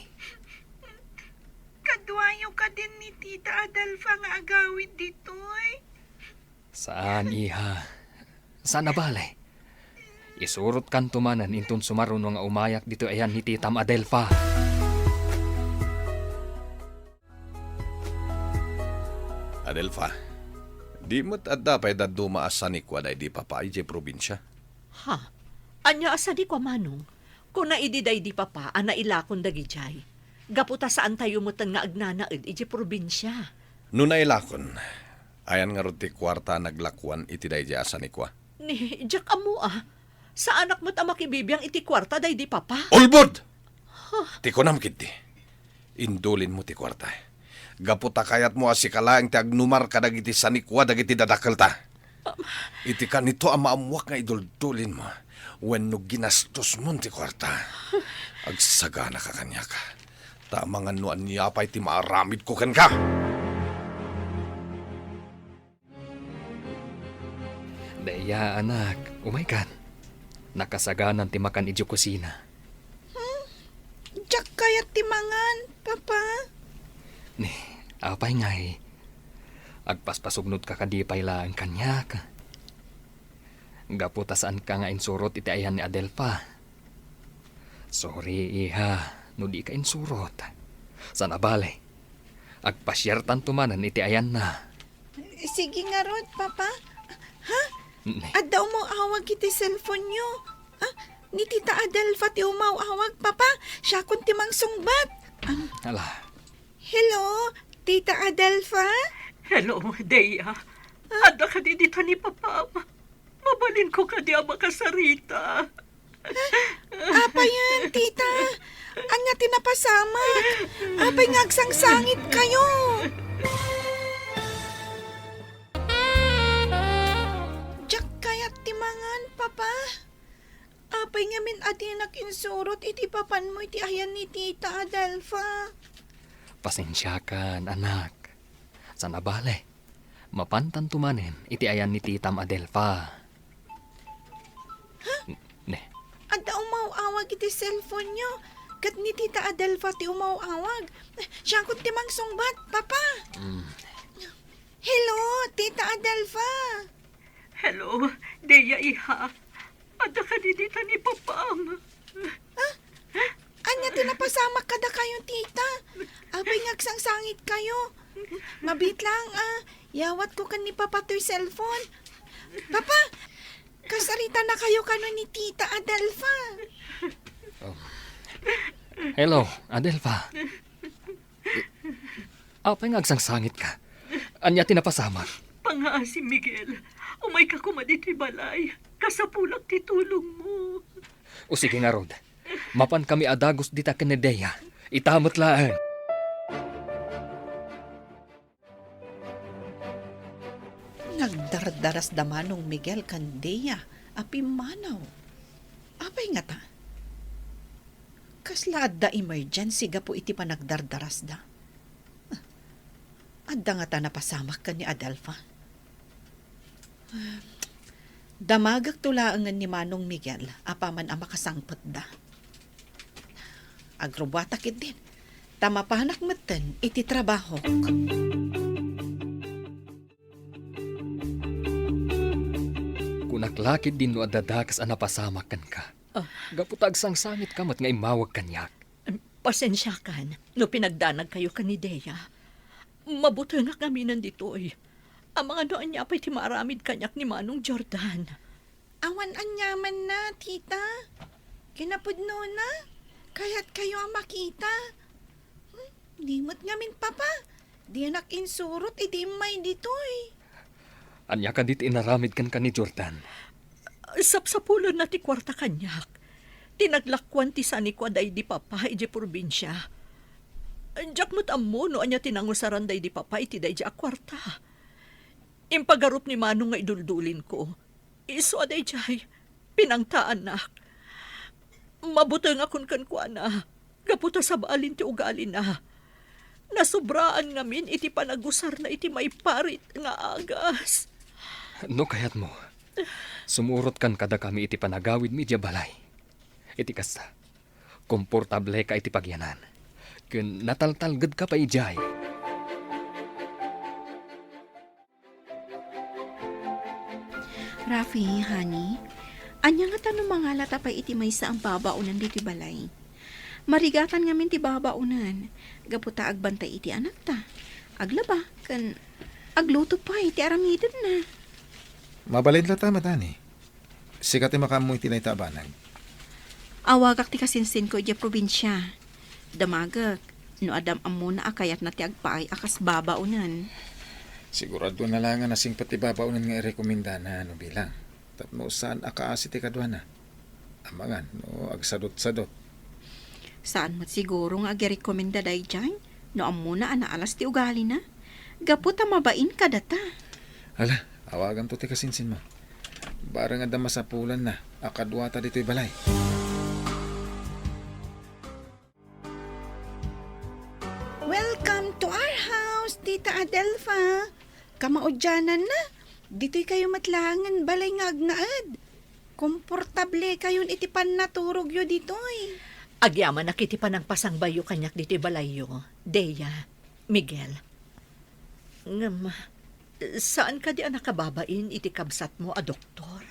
Kadwayo ka din ni Tita Adelfa nga agawid ditoy. Saan, iha? Saan na balay? Isurot kan tumanan inton sumaruno nga umayak dito ayan ni Titam Adelfa. Adelfa, di mo't at dapat at dumaasan ni kwa day di papay di probinsya. Ha? Anya asa di ko manong? Kung naididay di papa, ana ilakon dagijay. Gaputa saan tayo mutan nga agnanaid iji probinsya. No nailakon, ayan nga roti kwarta naglakwan iti day di asan ni kwa. Ni, jak amo sa anak mo't ang makibibiyang iti kwarta day di papa. Ulbod! Ti ko nam kiti. Indulin mo ti kwarta. Gaputa kayat mo asikalaang ti agnumar kadag iti sanikwa dagiti dadakal ta. Iti ka nito ang maamuak nga iduldulin mo. When no ginastos mo ti kwarta. Agsagana ka kanya ka. Tamangan no aniya pa iti maaramid ko kan ka. Daya anak, umay kan. Nakasaganan ti makan idyo kusina. Diyak kayat timangan, Papa. Ni, apay ngay. Agpaspasugnod ka kadipay lang kanya ka. Gaputa saan ka nga insurot iti ayan ni Adelfa. Sorry, iha. No di ka insurot. Sana bale. Agpasyertan tumanan iti ayan na. Sige nga rod, Papa. Ha? Ni, Adda umawag iti cellphone nyo. Ni Tita Adelfa ti umawag, Papa. Siya kun ti mang sungbat. ala. Hello, Tita Adelfa? Hello, Dea. Ada ka di dito ni Papa. Mabalin ko ka di ang makasarita. Apa yan, Tita? Anya tinapasamak. Apay ngagsangsangit kayo. Diyak kayat timangan, Papa. Apay nga min ati nakinsurot iti papan mo iti ayan ni Tita Adelfa. Pasensya ka, anak. Sana bale. Mapantan tumanin iti ayan ni Titam Adelfa. Ne, Adda umawawag iti cellphone nyo. Kat ni Tita Adelfa ti umawawag. Siya kun ti mang sungbat, Papa. Hello, Tita Adelfa. Hello, Dea iha. Ada ka di dito ni Papa. Anya tinapasamak kada kayo, Tita. Abay ngagsangsangit kayo. Mabit lang, Yawat ko kan ni Papa to'y cellphone. Papa, kasarita na kayo kano ni Tita Adelfa. hello, Adelfa. Apay nga agsangsangit ka. Anya tinapasamak. Pangaa si Miguel. Umay ka kumaditi balay. Kasapulak ti tulong mo. O sige nga, Rod. Mapan kami adagos dita kanedeya. Itamot laan. Nagdardaras da manong Miguel Candeya, api manaw. Apay nga ta? Kasla adda emergency ga po iti pa nagdardaras da. Adda nga ta napasamak ka ni Adelfa. Damagak tulaangan ni Manong Miguel, apaman ang makasangpot da. Agrobatakit din. Tamapanak matan iti trabaho. Kunaklakid din no adadakas ang napasamakan ka. Gaputag sang sangit ka mat nga imawag kanyak. Pasensya kan, no pinagdanag kayo kanidea. Mabuti nga kami nandito eh. Ang mga doon niya pa'y timaramid kanyak ni Manong Jordan. Awan anyaman na, tita. Kinapudno na. Kaya't kayo ang makita. Dimot ngamin, papa. Di anak insurot, iti may dito eh. Anya ka dit inaramid kan ni Jordan. Sapsapulan na ti kwarta kanyak. Tinaglakwan ti sani ko day di papa iti probinsya. Diyak mo't ammo no anya tinangusaran day di papa iti day di kwarta. Impagarup ni Manong nga iduldulin ko. Iso aday jay, pinangtaan na. Mabutang akon kan ko na. Gaputa sa baalin ti ugali na. Nasubraan ngamin iti panagusar na iti may parit nga agas. No kayat mo. Sumurot kan kada kami iti panagawid media balay. Iti kasta. Komportable ka iti pagyanan. Kun nataltalgad ka pa ijay. Rafi, honey, anya nga tanong mga lata pa iti may sa ang babaunan diti balay. Marigatan ngamin ti babaunan. Gaputa agbantay iti anak ta. Aglaba, kan agluto pa iti aramidin na. Mabalid la tama tani. Sikat makamu iti naitabanag. Awagak ti kasinsin ko iti probinsya. Damagak, no adam amo na akayat na ti agpaay akas babaunan. Sigurado na lang nga nasing pati babaunan nga irekomenda na ano bilang. Tapno saan akaasi ti kadwana. Amangan, no agsadot-sadot. Saan mat siguro nga agirekomenda day dyan? No amo na anaalas ti ugali na. Gaputa mabain ka data. Hala, awagan to ti kasinsin mo. Barang nga masapulan na, akadwata dito'y balay. Welcome to our house, Tita Adelfa. Kamaudyanan na. Dito'y kayo matlangan balay nga agnaad. Komportable kayon iti pan naturog yo dito'y. Agyaman nakiti pa ng pasangbayo kanyak dito balayo. Deya, Miguel. Ngam, saan ka di nakababain iti kabsat mo a doktor?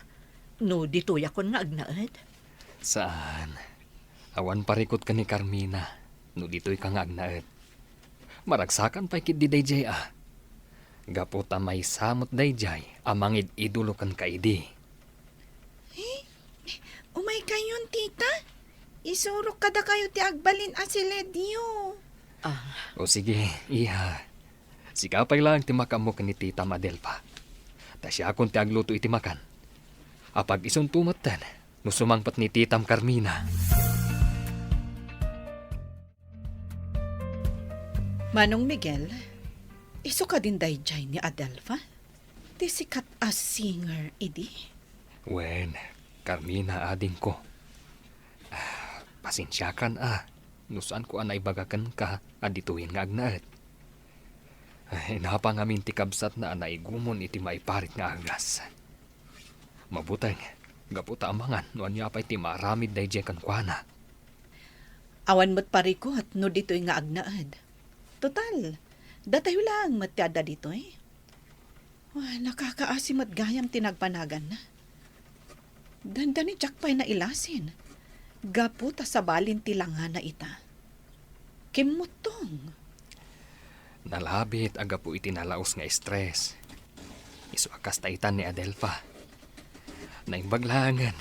No, dito yakon nga agnaad. Saan? Awan parikot ka ni Carmina. No dito'y ka nga agnaad. Maragsakan pa ikit di dayjay ah. Gaputa may samot dayjay amangid idulukan ka idi. Umay kayon, tita. Isurok kada kayo ti agbalin asiledyo. O sige, iha. Sikapay lang ti makam mo ni Tita Madelpa. Ta siya akong ti agluto iti makan. Apag isong tumatan, no sumangpat ni Titam Carmina. Manong Miguel, iso ka din dayjay ni Adelfa? Ti sikat as singer, idi? Wen, Carmina ading ko. Pasensyakan Nusaan ko anay bagakan ka adituin nga agnaet. Napangamin ti kabsat na anay gumon iti maiparit nga agas. Mabutay, gaputa amangan no anya pa'y ti maramid dayjay kan kuana. Awan mo't parikot no dito'y nga agnaad. Total, datayo lang matyada dito'y. Nakakaasim at gayam tinagpanagan na. Dandani jakpay na ilasin. Gaputa sa balin tilangan na ita. Kimutong. Nalabit aga po itinalaos nga stress. Isu akas taitan ni Adelfa. Naimbaglangan,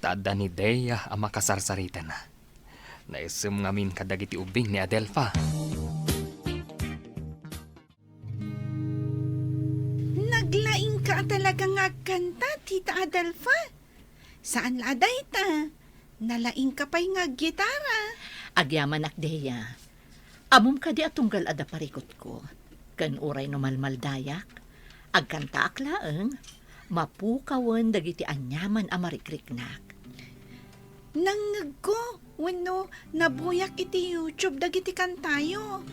tada ni Deya ang makasarsaritan na. Naisum ngamin kadagiti ubing ni Adelfa. ka talaga nga kanta, Tita Adelfa. Saan laday ta? Nalaing ka pa'y nga gitara. Agyaman akdeya. Amom ka di atunggal ada parikot ko. Kan uray no malmaldayak. Agkanta aklaeng. Mapukawan dagiti anyaman amarikriknak. Nangag ko, wano, nabuyak iti YouTube dagiti kantayo.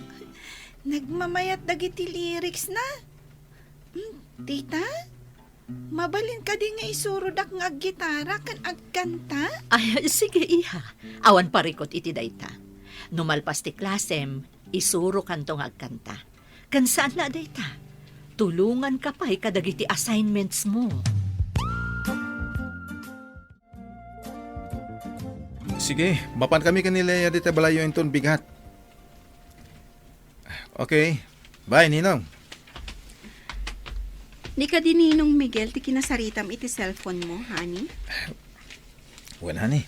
Nagmamayat dagiti lyrics na. Tita, mabalin ka di nga isurudak nga gitara kan agkanta? Ay, sige iha. Awan parikot iti dayta. Numalpas ti klasem, isuro kanto nga agkanta. Kan saan la dayta? Tulungan ka pa'y kadagiti assignments mo. Sige, mapan kami kanila dito balayo inton bigat. Okay, bye Ninong. Ni ka din Ninong Miguel, ti kinasaritam iti cellphone mo, honey? Wala ni.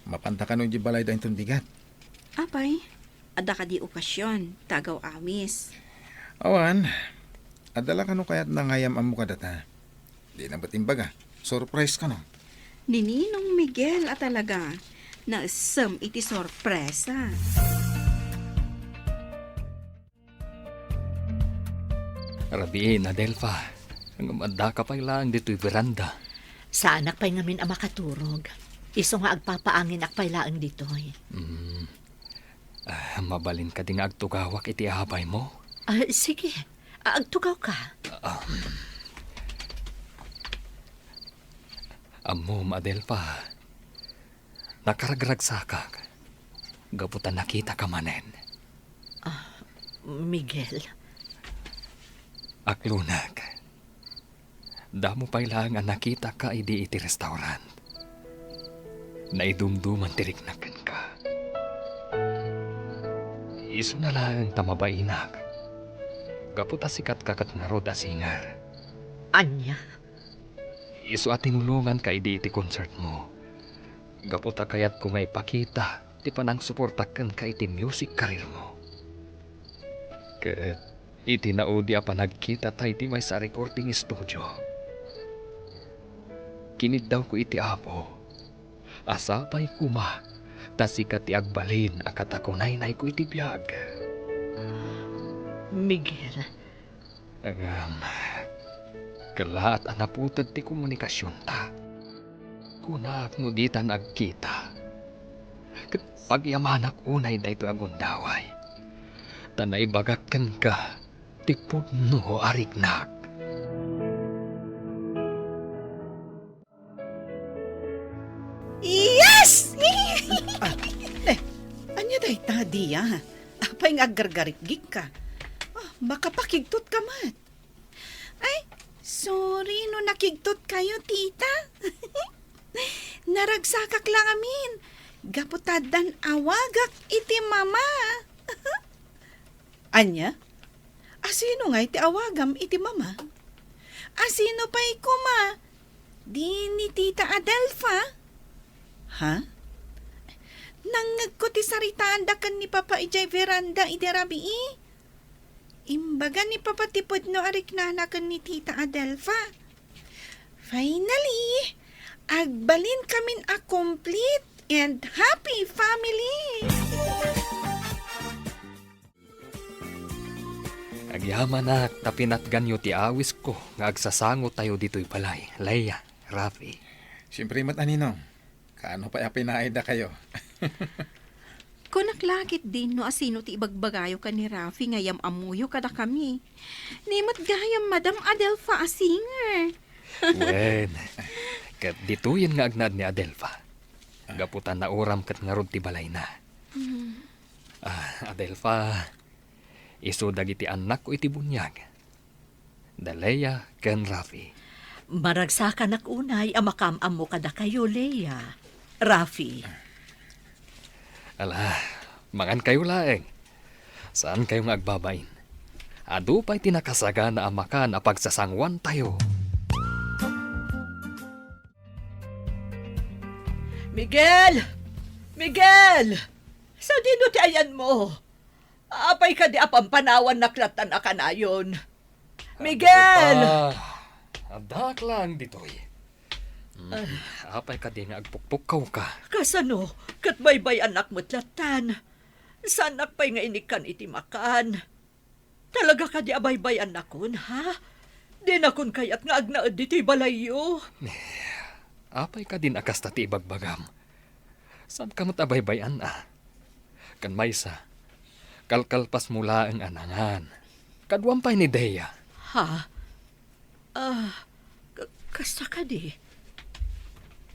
Mapanta ka nung di balay da inton bigat. Apay, ada ka di okasyon, tagaw amis. Awan, adala ka nung kaya't nangayam amo ka data. Di na ba't imbaga? Surprise ka no? Ni Ninong Miguel at talaga, na isam iti sorpresa. Rabiin, Adelfa. Ang umanda ka pa lang dito'y veranda. Sa anak pa'y ngamin ang makaturog. Iso nga agpapaangin akpay laang dito'y. Mabalin ka ding agtugawak iti habay mo. Sige, agtugaw ka. Amom, Adelfa. Nakaragrag sakak. Gaputan nakita ka manen. Miguel, Aklunag. Damo pa'y lang ang nakita ka iti restaurant. Naidumduman tiriknakan ka. Iso na lang tamabainak. Gaputa sikat kakat na road asingar. anya. Iso at tinulungan ka iti concert mo. Gaputa kayat ko may pakita, di pa nang suportakan ka iti music career mo. Ket iti naudi pa nagkita tayo di may sa recording studio. Kinid daw ko iti apo. Asapay kuma, tasikat ti agbalin akat ako nainay ko iti biyag. Miguel, Kalaat anaputad ti komunikasyon ta. Kunak no di ta nagkita. Ket pagyamanak unay da ito agundaway. Tanay bagakan ka, ti pudno arignak. Yes! Anya day tadi apay nga aggargarigig ka. Baka pakigtot ka mat. Ay, sorry no nakigtot kayo, tita. Naragsakak lang amin. Gaputadan awagak iti mama. Anya? Asino nga iti awagam iti mama? Asino pa ikuma? Di ni Tita Adelfa? Ha? Nangag ko ti saritaan da kan ni Papa ijay veranda iti rabii. Imbaga ni Papa tipod no ariknana kan ni Tita Adelfa. Finally, agbalin kamin a complete and happy family. Agyaman na tapinat ganyo ti awis ko nga agsasango tayo dito'y balay. Leia, Rafi. Siyempre mat aninong. Kaano pa pinaida kayo? Kunaklakit din no asino ti ibagbagayo ka ni Rafi ngayam amuyo kada kami. Nimot gayam Madam Adelfa a singer. Wen, kat dituyin nga agnad ni Adelfa. Gaputan na uram kat nga rod ti balay na. Adelfa, iso dagiti anak ko iti bunyag. Daleya ken Rafi. maragsakan ak unay amakam-am mo kada kayo, Leia. Rafi. Ala, mangan kayo laeng. Saan kayo nga agbabain? Adu pa'y tinakasaga na amakan a pagsasangwan tayo. Miguel! Miguel! Sa dino ti ayan mo? Apay ka di apampanawan naklatan akanayon. Miguel! Adak lang ditoy. Apay ka din nga agpukpukaw ka. Kasano, kat baybay anak mo't latan. Sanak pa'y nga inikan iti makan. Talaga ka di abaybay anakon, ha? Di na kun kayat nga agnaad dito'y balayo. Apay ka din akas tati ibagbagam. Saan ka matabaybayan Kan maysa, kalkalpas mula ang anangan. Kadwampay ni Deya. Ha? Kasta ka di?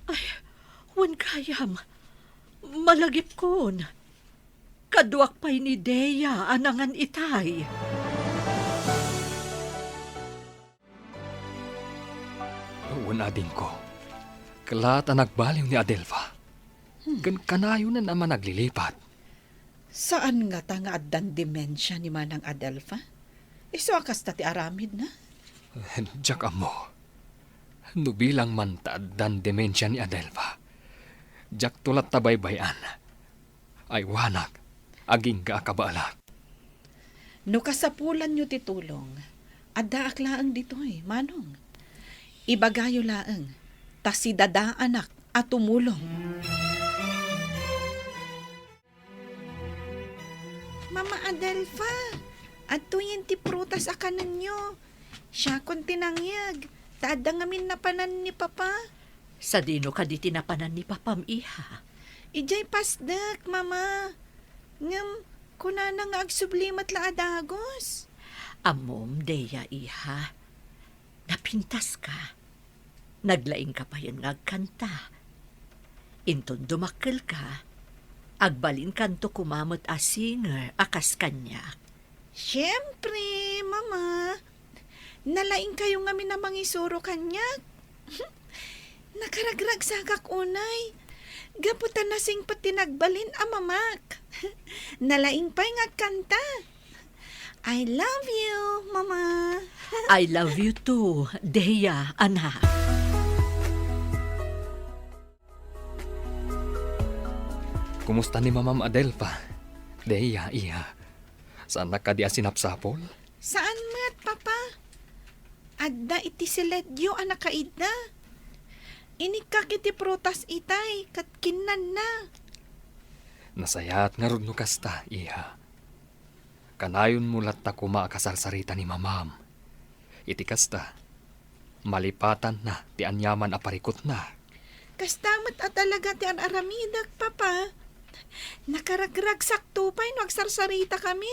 Ay, wan kayam. Malagip kon. Kadwak pa'y ni Deya, anangan itay. Unading ko. Kalata nagbaliw ni Adelfa. Gan kanayo na naman naglilipat. Saan nga ta nga addan demensya ni Manang Adelfa? Iso akas tati aramid na. Diyak amo. Nubilang man taaddan demensya ni Adelfa. Diyak tulat tabaybayan. Ay wanak, aging kaakabalak. No kasapulan nyo titulong, adda aklaang ditoy, Manong. Ibagayo laang, tas si dada anak at tumulong. Mama Adelfa, atuyin ti prutas akanan nyo. Siya kon tinangyag, tada ngamin napanan ni Papa. Sa dino ka di tinapanan ni Papam iha. Ijay pasdak, Mama. Ngam, kuna na nga agsublimat la adagos. Amom, Deya iha. Napintas ka. Naglaing ka pa yan ngagkanta. Inton dumakkel ka. Agbalin kanto kumamot a singer akas kanya. Siyempre, Mama. Nalaing kayo nga minamang isuro kanya. Nakaragrag sa unay. Gaputan na sing patinagbalin amamak. Nalaing pa'y ngagkanta. I love you, Mama. I love you too, Deya, anak. Kumusta ni Mamam Adelfa? Deya, iha. Saan na ka di asinapsapol? Saan mat, Papa? Adda iti siledyo anak kaida. Inikak iti prutas itay, kat kinan na. Nasayat nga rod no kasta, iha. Kanayon mulat na kumakasarsarita ni Mamam. Iti kasta, malipatan na ti anyaman aparikot na. Kastamat at talaga ti an aramidak, Papa. Nakaragrag sakto pa'y no agsarsarita kami.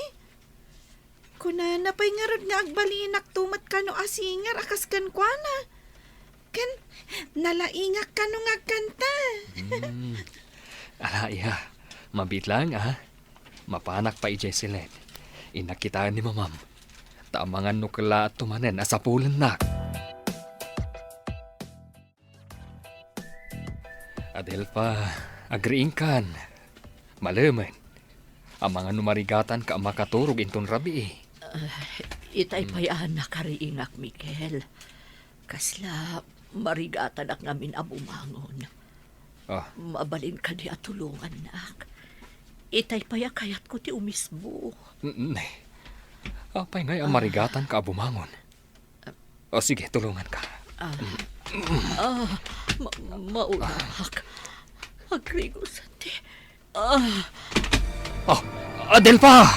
Kuna na pa'y nga rod nga agbalinak tumat ka no asinger akas kan kwa na. Kan, nalaingak ka no ngagkanta. Ala, iha. Mabit lang, Mapanak pa ijay silet. Inakitaan ni Mamam. Taamangan no kala at tumanen asapulan nak. Adelfa, agriing kan. Malaman. Ang mga numarigatan ka makaturog inton rabi. Itay pa'y anak kariingak, Mikel. Kasla, marigatan ak namin abumangon. Mabalin ka di at tulungan, nak. Itay pa'y kayat ko ti umisbo. Ne. Apay ngay ang marigatan ka abumangon. O sige, tulungan ka. Maulak. Agrigo sa ti. Adelfa!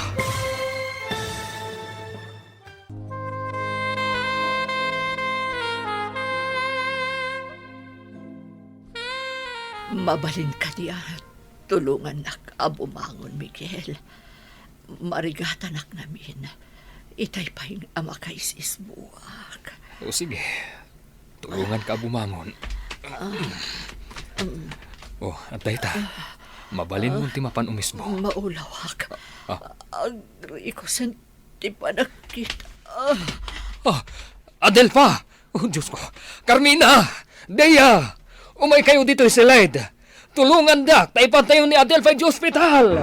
Mabalin ka diya. Tulungan nak abumangon, Miguel. Marigatan nak namin. Itay pa yung ama kaisis buwak. O sige, tulungan ka abumangon. Antay ta. Mabalin mo ti mapan umismo. Maulawak. Agri ko sa ti panakita. Adelfa! Oh, Diyos ko. Carmina! Deya! Umay kayo dito sa slide. Tulungan dak. Taipantayo ni Adelfa sa ospital.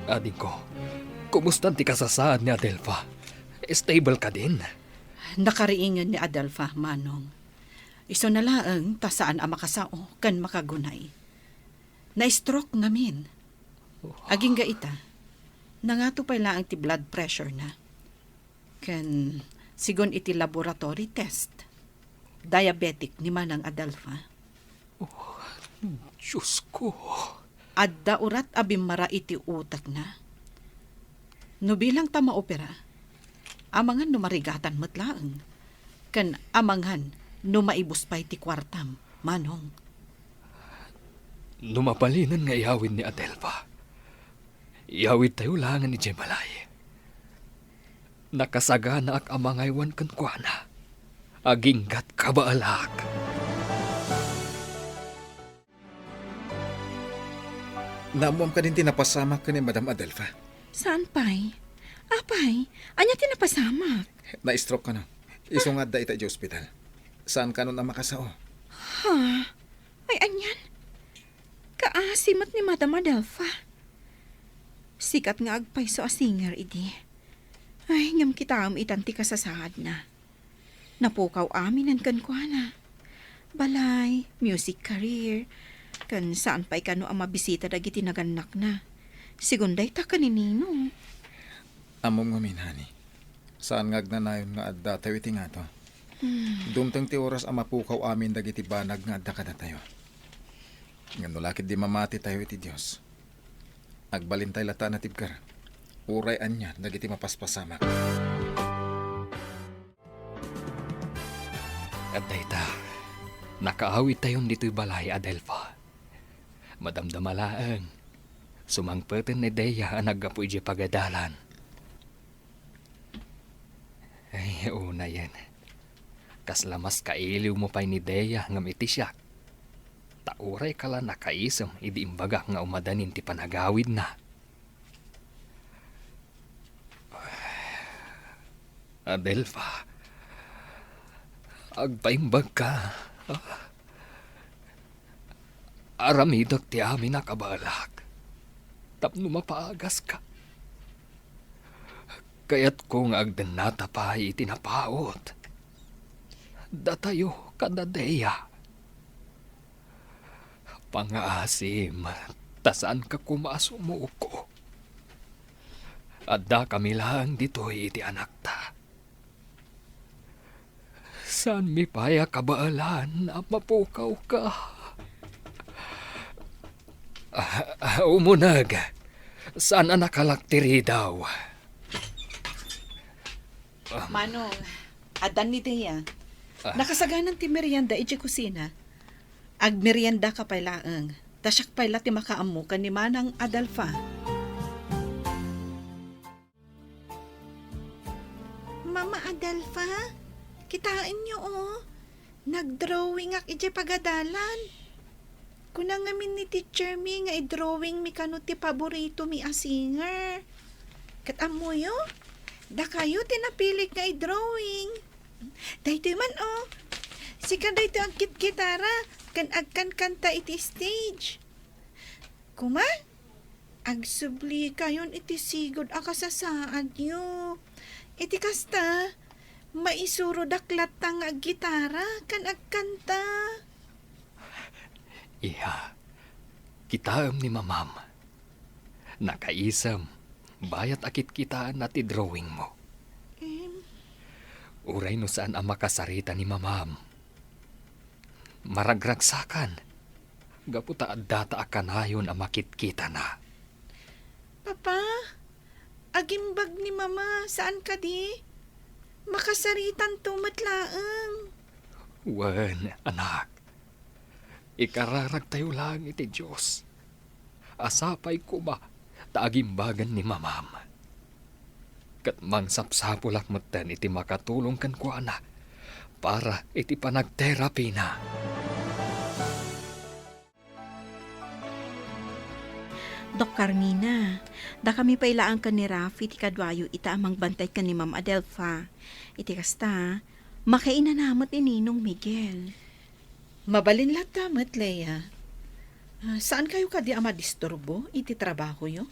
Ading ko, kumusta ti kasasaad ni Adelfa? Stable ka din? Nakariingan ni Adelfa, Manong. Iso na laang tasaan ang makasao kan makagunay. Na-stroke ngamin. Aging gaita, nangato pa laang ti blood pressure na. Ken sigon iti laboratory test. Diabetic ni Manang Adelfa. Diyos ko. Adda urat abimara iti utak na. No bilang ta maopera, amangan no marigatan matlaang. Ken amangan no maibus pa iti kwartam, Manong. Lumapalinan nga iyawid ni Adelfa. Iyawid tayo langan ni Jemalay. Nakasagana ak amangaywan kan kuana. Aginggat kabaalak. Namuam ka din tinapasama ka ni Madam Adelfa. Saan pay? Apay, anya tinapasamak. Na-stroke ka na. Isungad da ita di ospital. Saan ka nun ang makasao? Ha? Ay, anyan? Kaasimat ni Madam Adelfa. Sikat nga agpay so a singer, idi. Ay, ngam kita itanti kasasahad na. Napukaw amin ang kankwana. Balay, music career. Kan saan pa'y kano ang mabisita dagiti naganak na. Sigunday ta kaninino. Amom nga minhani. Saan nga agnanayon nga adda tayo iti nga to? Dumtang ti oras ang mapukaw amin dagiti banag nga adda kada tayo. Ngano lakit di mamati tayo iti Diyos. Agbalin tayo lata na tibkar. Uray anya dagiti mapaspasamak. At dayta, nakaawit tayon dito'y balay, Adelfa. Madamdamalaang, sumangpeten ni Deya ang naggapoy di pagadalan. Ay, una yan. Kaslamas kailiw mo pa'y ni Deya ngam iti siya. Tauray kala nakaisam, idi imbaga nga umadanin ti panagawid na. Adelfa, agpaimbag ka. Aramidok ti amin nakabalak. Tapno mapaagas ka. Kaya't kung agdanata pa itinapaot. Datayo kadadeya. Pangaasim, tasan ka kumasumuko. Adda kami lang dito iti anak ta. San mi paya kabaalan na mapukaw ka? Umunag, saan ang nakalaktiri daw? Manong, adan ni Deya. Nakasaganan ti merienda iti kusina. Ag merienda ka pay laeng. Tasyak pay ti makaamu ka ni Manang Adelfa. Mama Adelfa, kitain niyo nagdrawing ak iti pagadalan. Kunang ngamin ni teacher mi nga i-drawing mi kano ti paborito mi a singer. Katamu yo, da kayo tinapilik nga i-drawing. Dahito man sika dahito ang kit-gitara, kan agkan kanta iti stage. Kuma, agsubli kayon iti sigod akasasaan nyo. Iti kasta, maisuro daklat tang gitara kan agkanta. Iha, kitaam ni mamam. Nakaisam, bayat akit kitaan nati drawing mo. Uray no saan ang makasarita ni mamam. Maragragsakan. Gaputa at data akanayon ang makitkita na. Papa, agimbag ni mama, saan ka di? Makasaritan tumatlaang. Wan, anak. Ikararag tayo lang iti Diyos. Asapay ko ba, taagimbagan ni mamam. Katmang sapsapulak matan iti makatulong kan ko ana, para iti panagterapi na. Dok Carmina, da kami pailaan ka ni Rafi ti kadwayo ita amang bantay ka ni Ma'am Adelfa. Iti kasta, makainanamot ni Ninong Miguel. Mabalin lahat tamat, Leia. Saan kayo ka di ama disturbo? Iti trabaho yo?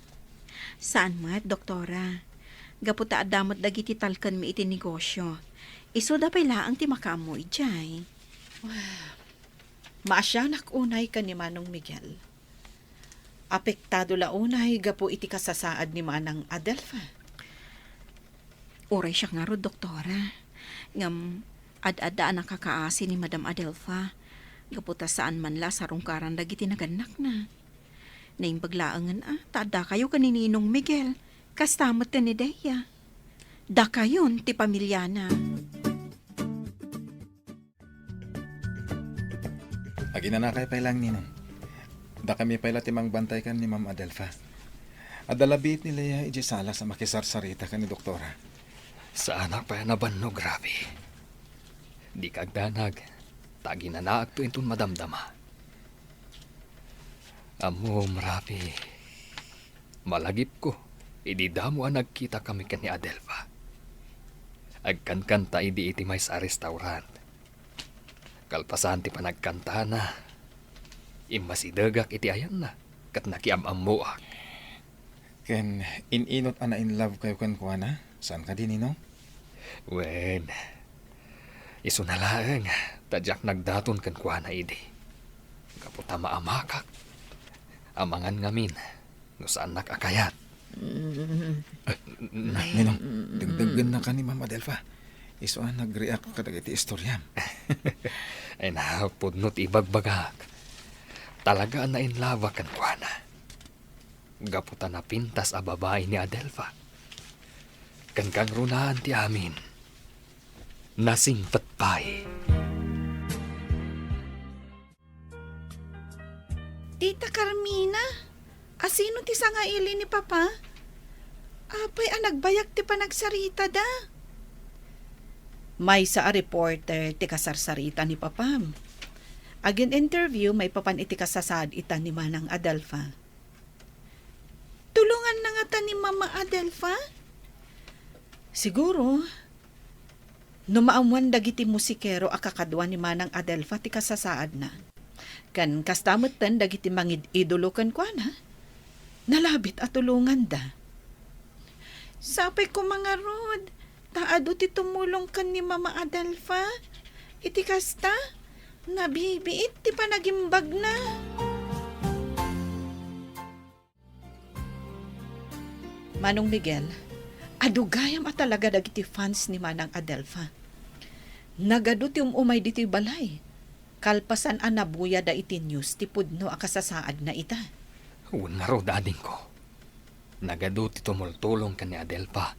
Saan mat, doktora? Gaputa adamot dagiti talkan mi iti negosyo. Iso da pailaang ti makaamoy jay. Maasyanak unay ka ni Manong Miguel. Apektado la unay gapo iti kasasaad ni Manang Adelfa. Uray siya nga ro, doktora. Ngam, ad-ada nakakaasi ni Madam Adelfa. Gaputa saan man la sa rungkaran dagiti naganak na. Naing baglaangan tada kayo kanininong Miguel. Kastamot ni Deya. Da kayon ti pamilya na. Agina na kay pailang ninong. Da kami paila timang bantay kan ni Ma'am Adelfa. Adalabit nila ya ijisala sa makisarsarita kan ni doktora. Sa anak pa na banno, grabe. Di kagdanag. Tagi na naag to intun madamdama. Amo, marapi. Malagip ko. Ididamo ang nagkita kami kan ni Adelfa. Agkankanta iti may sa restaurant. Kalpasan ti panagkanta na. Imasidagak iti ayan na. Kat nakiamamuak. Ken inot ana in love kayo kan kuana? Saan ka din ninong? Wen, iso na lang, tadyak nagdaton kan kuha na idi. Kaputa maamakak, amangan ngamin, no saan nakakayat. Ninong, dagdagan na ka ni Ma'am Adelfa. Iso nag-react ka iti istoryam. Ay na, pudnot ibagbagak. Talaga na inlava kan kuha na. Gaputa na pintas a babae ni Adelfa. Kan kang runahan ti amin. Nasingpat pa'y. Tita Carmina, asino ti sangaili ni Papa? Apay nagbayag ti panagsarita da. May sa a reporter ti kasarsarita ni Papam. Agin interview may papan iti kasasad ita ni Manang Adelfa. Tulungan na nga ta ni Mama Adelfa? Siguro, numaamuan dagiti musikero akakadwa ni Manang Adelfa ti kasasaad na. Kan kastamot tan dagiti mangid idolo kan kwa na. Nalabit at tulungan da. Sapay ko mga rod, taado ti tumulong kan ni Mama Adelfa. Iti kasta, nabibiit ti panagimbag na. Manong Miguel, adugayam at talaga dagiti fans ni Manang Adelfa. Nagado ti umay diti balay. Kalpasan anabuya da iti news ti pudno akasasaad na ita. Huwag nga ro dading ko. Nagado ti tumultulong kan ni Adelfa.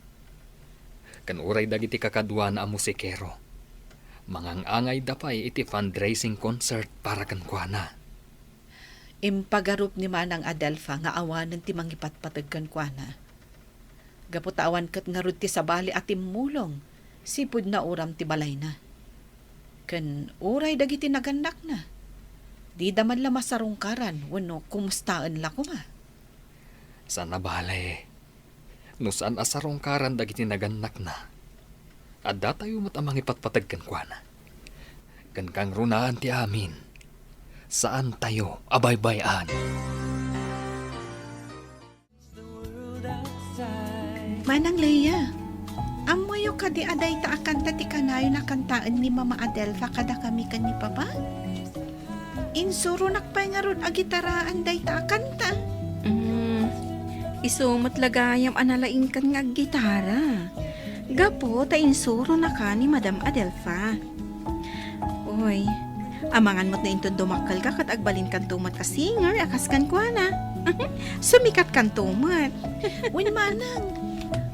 Kan uray dagiti kakadwa na musikero. Mangangangay dapay iti fundraising concert para kan kuana. Impagarup ni Manang Adelfa nga awanan ti mangipatpatag kan kuana. Gaputawan kat nga rud ti sabali at timulong, sipud na uram ti balay na. Kan uray dagiti naganak na. Di daman la masarungkaran, wano kumustaan la kuma. Sana balay. No saan asarungkaran dagiti naganak na. Adda tayo matamang ipatpatag kan kuana. Kan kang runaan ti amin. Saan tayo abaybayan? Manang Leia, amoyo kadi aday ta akanta ti kanayo na kantaan ni Mama Adelfa kada kami kan ni Papa. Insuro nakpay nga ron agitaraan day ta akanta. Isumot lagayam analaing kan nga gitara. Gapo ta insuro na ka ni Madam Adelfa. Oy, amangan mo't na into dumakal ka kat agbalin kan tumat ka singer akas kan kuana. Sumikat kan tumat. Win manang,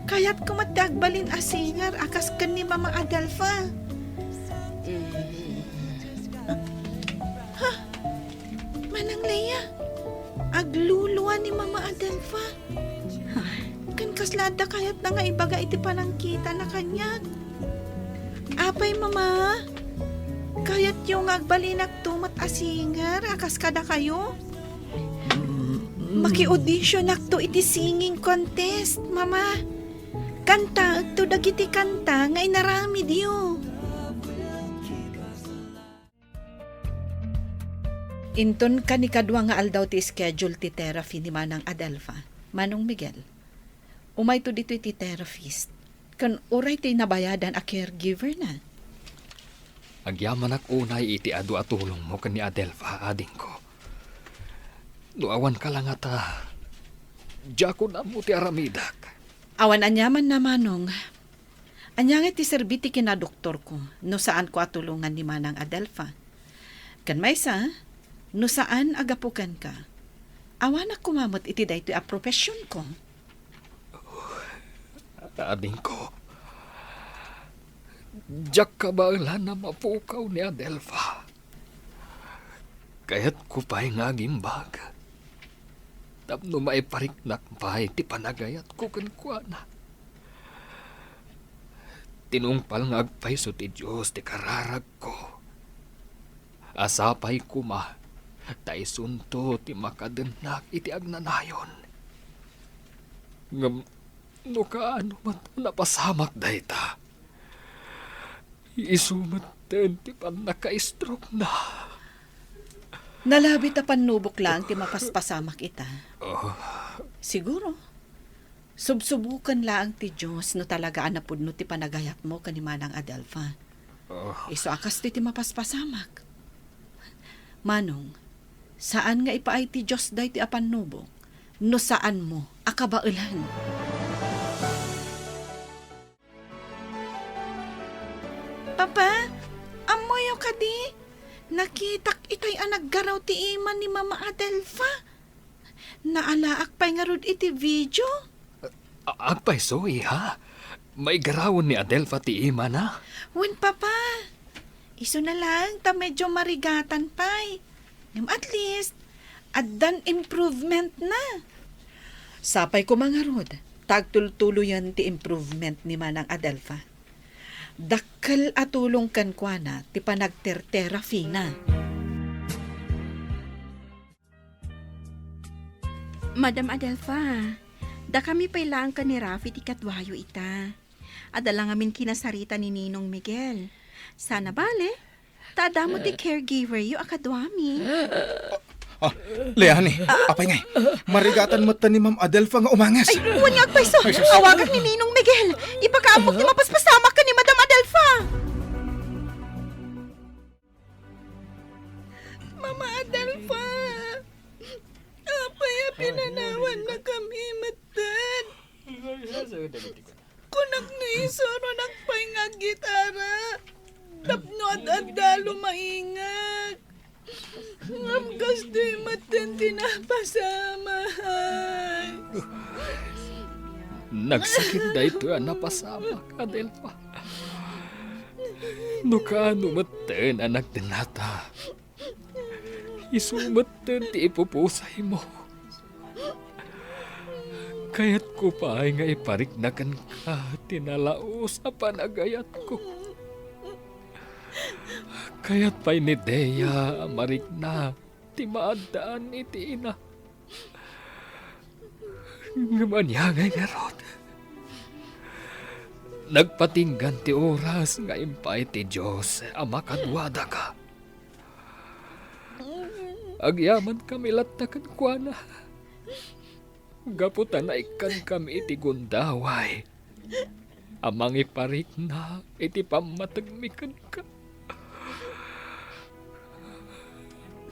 kayat kumatagbalin a singer akas kan ni Mama Adelfa. Ha? Manang Leia, agluluwa ni Mama Adelfa. Kan kaslada kayat na nga ibaga iti panangkita na kanya. Apay Mama, kayat yung agbalinak tumat a singer akas kada kayo. Maki-audition akto iti singing contest, Mama. Kanta, to dagiti kanta, nga inarami diyo. Inton kanikadwa nga aldaw ti schedule ti therapy ni Manang Adelfa. Manong Miguel, umay to dito iti therapist. Kan uray ti nabayadan a caregiver na. Agyaman ak unay iti adu atulong mo kan ni Adelfa, ading ko. Duawan ka lang ata. Diyako na mo ti aramidak. Awan anyaman na Manong. Anya nga ti serbiti kina doktor ko, no saan ko atulungan ni Manang Adelfa. Kan maysa, no saan agapukan ka. Awan na kumamot iti daytoy a profesyon ko. Ading ko. Diyak ka ba na mapukaw ni Adelfa? Kaya't ko pa'y ngagimbag. Tapno maipariknak pa'y ti panagayat ko kankwana. Tinungpal nga agpay so ti Diyos ti kararag ko. Asapay kuma, tay sunto ti makadenak iti agnanayon. Ngam, no kaano man napasamak dayta. Isumaten ti pan naka-stroke na. Nalabit a panubok lang ti mapaspasamak ita. Siguro. Subsubukan lang ti Diyos no talaga anapod no ti panagayat mo kani Manang Adelfa. Iso akas ti mapaspasamak. Manong, saan nga ipaay ti Diyos day ti apanubok? No saan mo akabailan? Papa, amoyo ka di? Nakitak itay anak garaw ti iman ni Mama Adelfa. Naalaak pa'y nga rod iti video. Agpay so, iha. May garawon ni Adelfa ti ima na. Wen, Papa. Iso na lang, ta medyo marigatan pa'y. At least, addan improvement na. Sapay ko mga rod, tagtultuloyan ti improvement ni Manang Adelfa. Dakkel atulong kan kwa na, ti panagter-therapy na. Madam Adelfa, da kami pailang ka ni Rafi ti katwayo ita. Adala ngamin kinasarita ni Ninong Miguel. Sana bale, tada mo ti caregiver yu akadwami. Leani, apay ngay. Marigatan mo ni Ma'am Adelfa nga umangas. Ay, wanyag pa iso. Awagan ni Ninong Miguel. Ipakaamok ni mapaspasamak ka ni Madam Adelfa. Mama Adelfa, apay pinanawan na kami matad. Kunak nga isoro nakpay nga gitara. Tapno at dalo maingag. Ngam gusto maten tinapasamahay. Nagsakit na ito ang napasamak, Adelfa. No kaano maten anak dinata. Isumaten ti ipupusay mo. Kaya't ko pa ay nga ipariknakan ka, tinalao sa panagayat ko. Kaya't pa'y ni Deya marikna, ti maadaan iti ina. Ngamanyagay nga rod. Nagpatinggan ti oras nga impay ti Diyos, ama kadwada ka. Agyaman kami latakan kwa na. Gaputan na ikan kami iti gundaway. Amang iparik na iti pamatagmikan ka.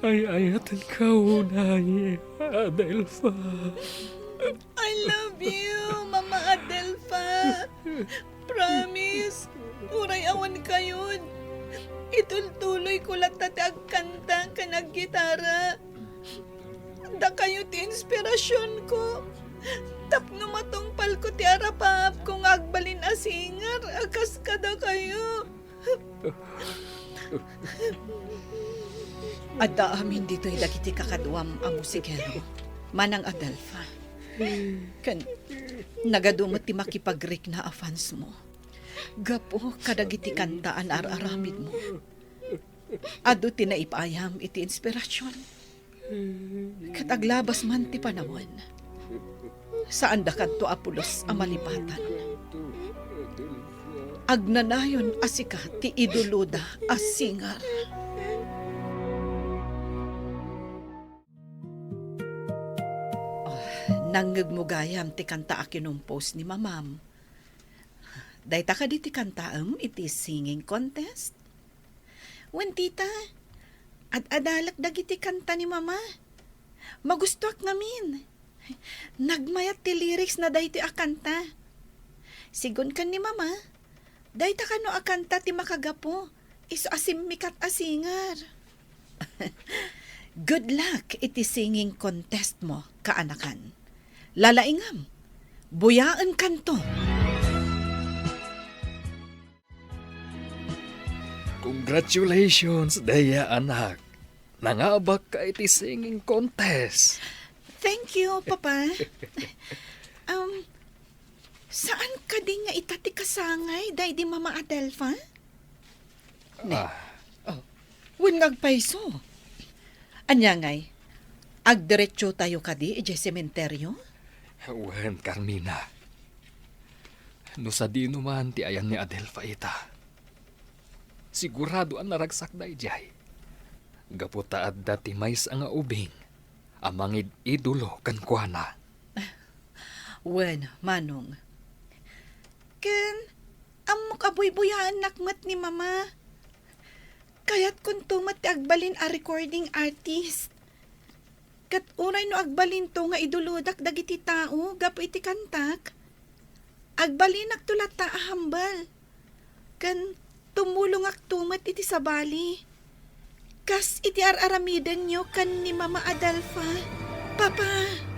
Ay ayatan ka unay, Adelfa. I love you, Mama Adelfa. Promise, uray awan kayon. Itultuloy ko lang tatag kanta ka naggitara. Da kayo ti inspirasyon ko. Tapno matungpal ko ti arapap kung agbalin a singer. Akas kada kayo. Adda amin dito'y dagiti kakadwam ang musikero. Manang Adelfa. Kan nagadumot ti makipagrik na afans mo. Gapo kadagiti kantaan ar-aramid mo. Adu ti naipayam iti inspirasyon. Kataglabas man ti panawon. Saan da kadto apulos a malipatan. Agnanayon asika ti iduluda as singer. Nanggagmugayam ti kanta a kinumpos ni Mamam. Dayta ka di ti kantaam iti singing contest. Wen tita, adalak dagiti kanta ni Mama. Magustuak ngamin. Nagmayat ti lyrics na dayti a kanta. Sigun kan ni Mama, Day ta kano akanta ti makagapo. Iso asim mikat asingar. Good luck iti singing contest mo, kaanakan. Lalaingam, buyaan kanto. Congratulations, Daya anak. Nangabak ka iti singing contest. Thank you, Papa. Saan ka di nga itati kasangay, day di Mama Adelfa? Wen ngagpaiso. Anya ngay, agdiretso tayo ka di, ije sementeryo? Wen, Carmina. No sa di naman ti ayan ni Adelfa ita. Sigurado ang naragsak na ijay. Gaputa at dati mais ang ubing. Amangid idulo kan kuana. Wen, Manong. Ken, amok abuy-buyan nakmat ni Mama. Kaya't kung tumat ti agbalin a recording artist. Kat unay no agbalin to nga iduludak dagiti tao, gapo iti kantak. Agbalin agtulat ta ahambal. Kan tumulong tumat iti sabali. Kas iti ar-aramiden nyo kan ni Mama Adelfa. Papa.